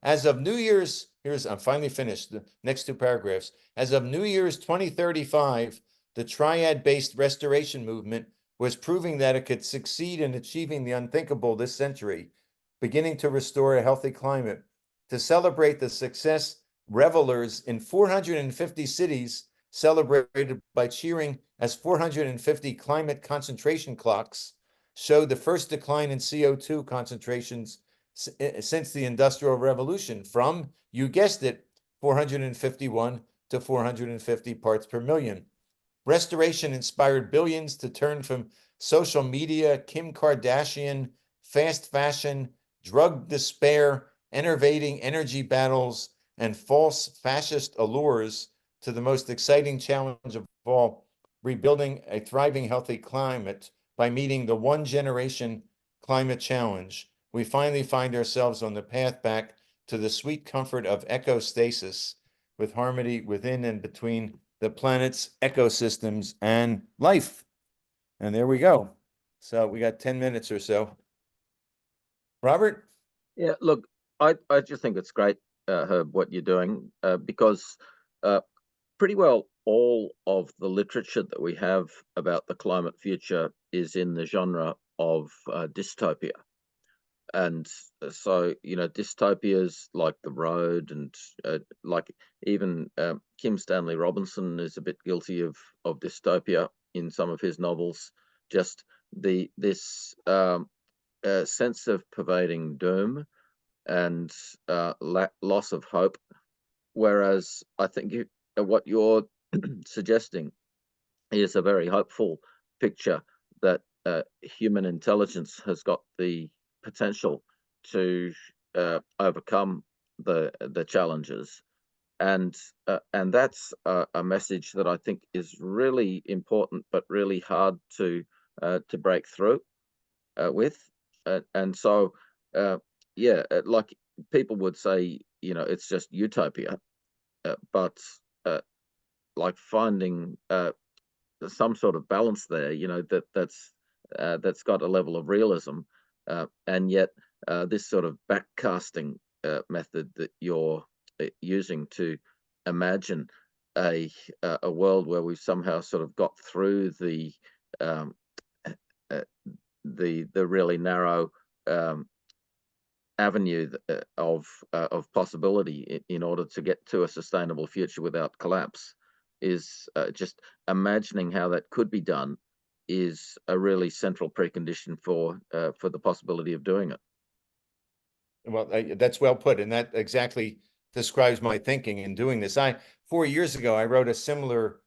S2: As of New Year's, I'm finally finished, the next two paragraphs. As of New Year's 2035, the triad-based restoration movement was proving that it could succeed in achieving the unthinkable this century, beginning to restore a healthy climate. To celebrate the success, revelers in 450 cities celebrated by cheering as 450 climate concentration clocks showed the first decline in CO2 concentrations since the Industrial Revolution from, you guessed it, 451 to 450 parts per million. Restoration inspired billions to turn from social media, Kim Kardashian, fast fashion, drug despair, enervating energy battles, and false fascist allures to the most exciting challenge of all, rebuilding a thriving, healthy climate by meeting the one generation climate challenge. We finally find ourselves on the path back to the sweet comfort of ecostasis, with harmony within and between the planet's ecosystems and life. And there we go. So we got 10 minutes or so. Robert?
S1: Yeah, look, I just think it's great, Herb, what you're doing, because pretty well all of the literature that we have about the climate future is in the genre of dystopia. And so, dystopias like The Road and like even Kim Stanley Robinson is a bit guilty of dystopia in some of his novels. Just this sense of pervading doom and loss of hope. Whereas I think what you're suggesting is a very hopeful picture that human intelligence has got the potential to overcome the challenges, and that's a message that I think is really important, but really hard to break through with, and so like people would say, it's just utopia, but like finding some sort of balance there, that's got a level of realism. And yet this sort of backcasting method that you're using to imagine a world where we've somehow sort of got through the really narrow avenue of possibility in order to get to a sustainable future without collapse is just imagining how that could be done is a really central precondition for the possibility of doing it.
S2: Well, that's well put, and that exactly describes my thinking in doing this. 4 years ago, I wrote a similar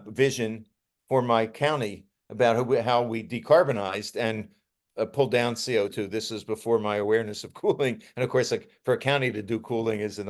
S2: vision for my county about how we decarbonized and pulled down CO2. This is before my awareness of cooling, and of course, like for a county to do cooling is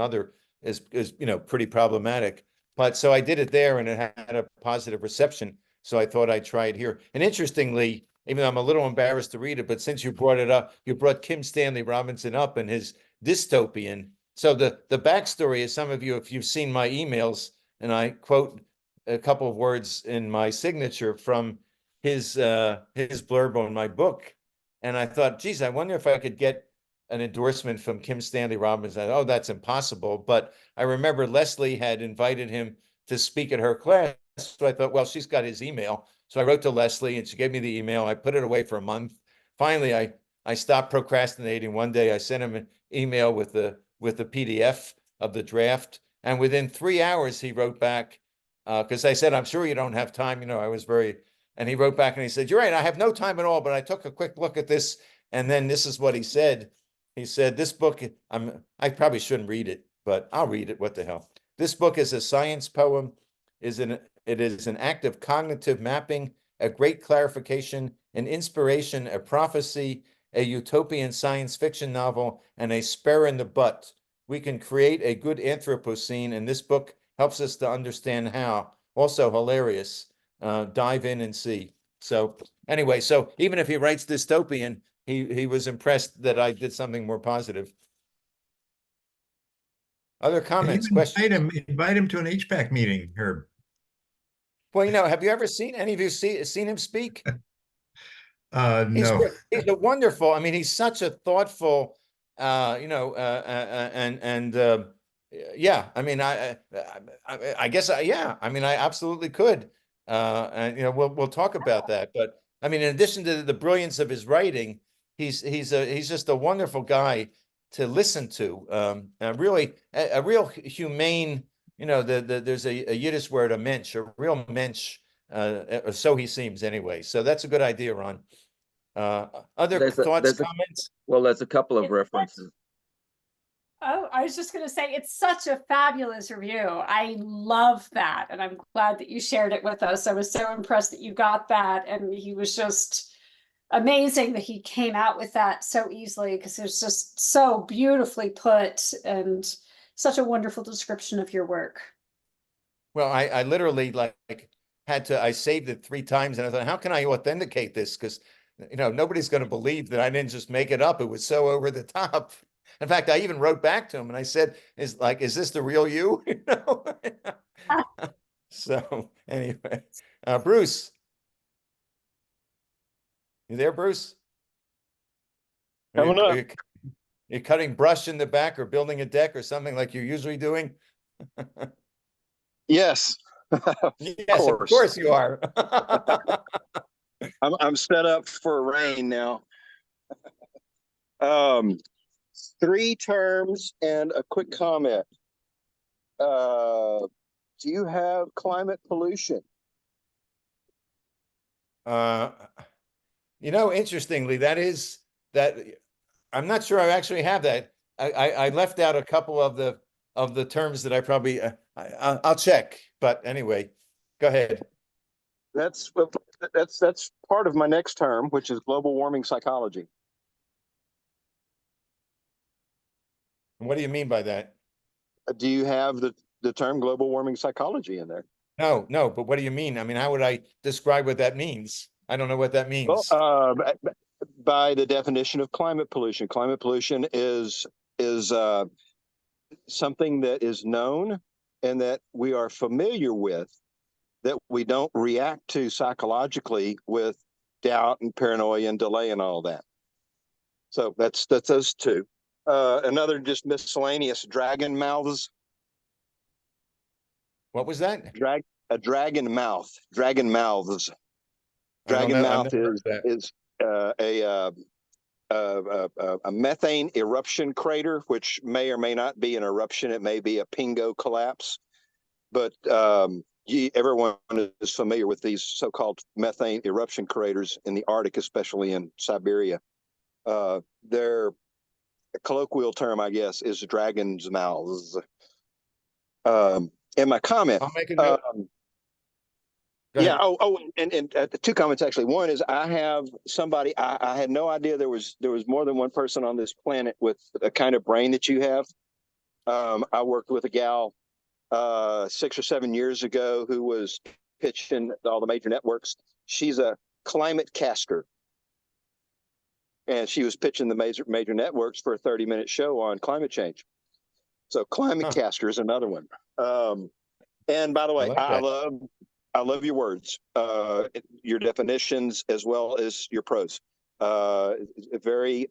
S2: pretty problematic. But so I did it there, and it had a positive reception. So I thought I'd try it here. And interestingly, even though I'm a little embarrassed to read it, but since you brought it up, you brought Kim Stanley Robinson up and his dystopian. So the backstory is, some of you, if you've seen my emails, and I quote a couple of words in my signature from his blurb on my book. And I thought, geez, I wonder if I could get an endorsement from Kim Stanley Robinson. Oh, that's impossible. But I remember Leslie had invited him to speak at her class. So I thought, well, she's got his email. So I wrote to Leslie and she gave me the email. I put it away for a month. Finally, I stopped procrastinating. One day I sent him an email with the PDF of the draft. And within 3 hours, he wrote back, because I said, I'm sure you don't have time. And he wrote back and he said, you're right, I have no time at all, but I took a quick look at this. And then this is what he said. He said, this book, I probably shouldn't read it, but I'll read it. What the hell? This book is a science poem, it is an act of cognitive mapping, a great clarification, an inspiration, a prophecy, a utopian science fiction novel, and a spur in the butt. We can create a good Anthropocene, and this book helps us to understand how. Also hilarious. Dive in and see. So anyway, so even if he writes dystopian, he was impressed that I did something more positive. Other comments, questions?
S3: Invite him to an HPAC meeting, Herb.
S2: Well, have you ever seen any of you seen him speak?
S3: No.
S2: He's a wonderful. I mean, he's such a thoughtful, yeah. I mean, I guess, yeah. I mean, I absolutely could, and we'll talk about that. But I mean, in addition to the brilliance of his writing, he's just a wonderful guy to listen to. Really, a real humane. There's a Yiddish word, a mensch, a real mensch. So he seems anyway. So that's a good idea, Ron. Other thoughts, comments?
S1: Well, there's a couple of references.
S7: Oh, I was just going to say, it's such a fabulous review. I love that. And I'm glad that you shared it with us. I was so impressed that you got that. And he was just amazing that he came out with that so easily, because it was just so beautifully put and such a wonderful description of your work.
S2: Well, I literally I saved it 3 times, and I thought, how can I authenticate this? Because nobody's going to believe that I didn't just make it up. It was so over the top. In fact, I even wrote back to him and I said, is this the real you? So anyway, Bruce, you there, Bruce?
S8: Coming up.
S2: You're cutting brush in the back or building a deck or something like you're usually doing?
S8: Yes.
S2: Yes, of course you are.
S8: I'm set up for rain now. 3 terms and a quick comment. Do you have climate pollution?
S2: Interestingly, that I'm not sure I actually have that. I left out a couple of the terms that I probably I'll check. But anyway, go ahead.
S8: That's part of my next term, which is global warming psychology.
S2: What do you mean by that?
S8: Do you have the term global warming psychology in there?
S2: No, but what do you mean? I mean, how would I describe what that means? I don't know what that means.
S8: Well, by the definition of climate pollution is something that is known and that we are familiar with, that we don't react to psychologically with doubt and paranoia and delay and all that. So that's those 2. Another just miscellaneous, dragon mouths.
S2: What was that?
S8: A dragon mouth. Dragon mouths. Dragon mouth is a methane eruption crater, which may or may not be an eruption. It may be a pingo collapse. But everyone is familiar with these so-called methane eruption craters in the Arctic, especially in Siberia. Their colloquial term, I guess, is dragon's mouths. And my comment.
S2: I'll make a note.
S8: Yeah. And 2 comments actually. One is I have somebody. I had no idea there was more than one person on this planet with a kind of brain that you have. I worked with a gal 6 or 7 years ago who was pitching all the major networks. She's a climate caster, and she was pitching the major networks for a 30-minute show on climate change. So climate caster is another one. And by the way, I love your words, your definitions, as well as your prose. Very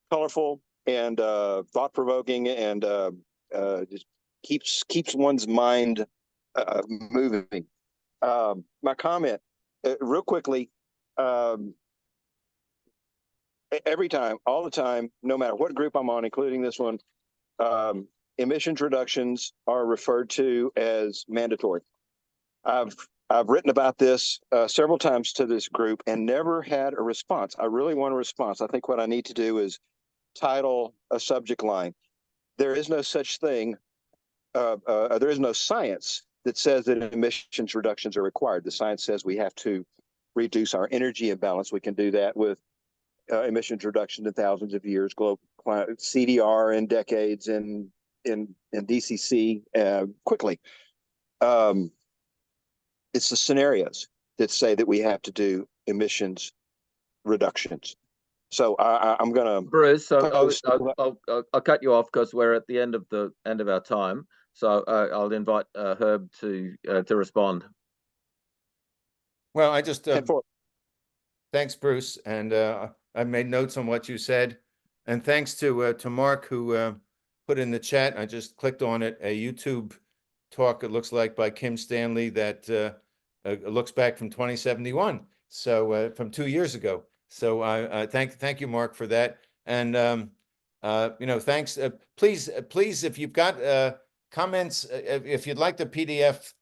S8: colorful and thought-provoking, and just keeps one's mind moving. My comment, real quickly, every time, all the time, no matter what group I'm on, including this one, emissions reductions are referred to as mandatory. I've written about this several times to this group and never had a response. I really want a response. I think what I need to do is title, a subject line. There is no such thing. There is no science that says that emissions reductions are required. The science says we have to reduce our energy imbalance. We can do that with emissions reduction in thousands of years, global CDR in decades, and in DCC quickly. It's the scenarios that say that we have to do emissions reductions. So I'm gonna,
S1: Bruce, so I'll cut you off because we're at the end of our time. So I'll invite Herb to respond.
S2: Well, I just thanks, Bruce, and I made notes on what you said, and thanks to Mark who put in the chat. I just clicked on it. A YouTube talk, it looks like, by Kim Stanley that looks back from 2071, so from 2 years ago. So I thank you, Mark, for that. And you know, thanks. Please, if you've got comments, if you'd like the PDF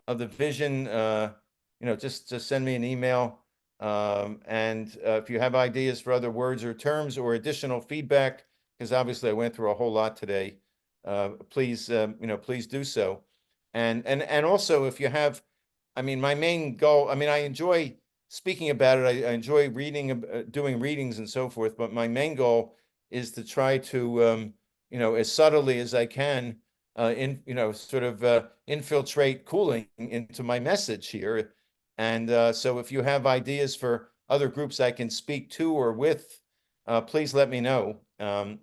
S2: of the vision, you know, just send me an email. And if you have ideas for other words or terms or additional feedback, because obviously I went through a whole lot today, please, you know, please do so. And also, if you have, I mean, my main goal, I mean, I enjoy speaking about it. I enjoy reading, doing readings and so forth. But my main goal is to try to, you know, as subtly as I can, you know, sort of infiltrate cooling into my message here. And so if you have ideas for other groups I can speak to or with, please let me know. You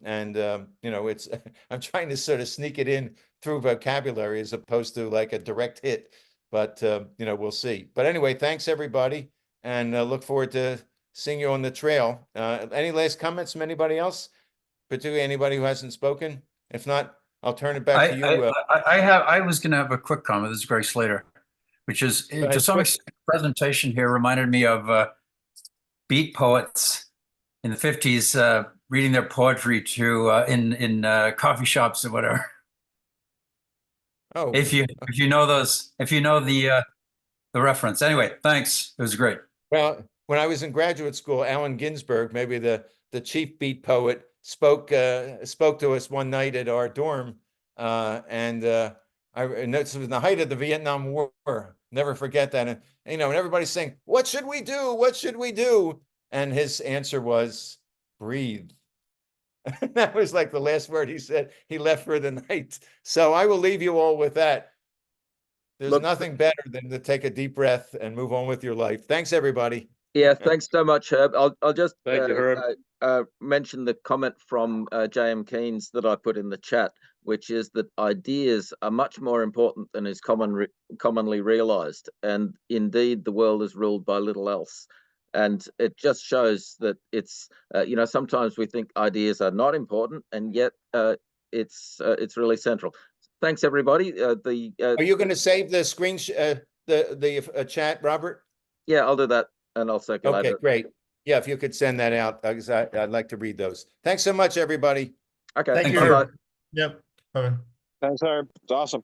S2: know, it's I'm trying to sort of sneak it in through vocabulary as opposed to like a direct hit. But you know, we'll see. But anyway, thanks everybody, and look forward to seeing you on the trail. Any last comments from anybody else, particularly anybody who hasn't spoken? If not, I'll turn it back to you.
S4: I was going to have a quick comment. This is Greg Slater, which is to some extent, the presentation here reminded me of beat poets in the 50s reading their poetry to in coffee shops or whatever.
S2: Oh,
S4: If you know those, if you know the reference. Anyway, thanks. It was great.
S2: well, when I was in graduate school, Allen Ginsberg, maybe the chief beat poet, spoke to us one night at our dorm, and this was in the height of the Vietnam War. Never forget that. And you know, and everybody's saying, "What should we do? What should we do?" And his answer was, "Breathe." That was like the last word he said. He left for the night. So I will leave you all with that. There's nothing better than to take a deep breath and move on with your life. Thanks, everybody.
S1: Yeah, thanks so much, Herb. I'll just
S2: Thank you, Herb.
S1: mention the comment from J.M. Keynes that I put in the chat, which is that ideas are much more important than is commonly realized. And indeed, the world is ruled by little else. And it just shows that it's, you know, sometimes we think ideas are not important, and yet it's really central. Thanks, everybody.
S2: Are you going to save the screen, the chat, Robert?
S1: Yeah, I'll do that, and I'll circulate it.
S2: Okay, great. Yeah, if you could send that out, because I'd like to read those. Thanks so much, everybody.
S1: Okay,
S3: Thank you.
S1: bye-bye.
S3: Yep. Bye.
S8: thanks, Herb. It's awesome.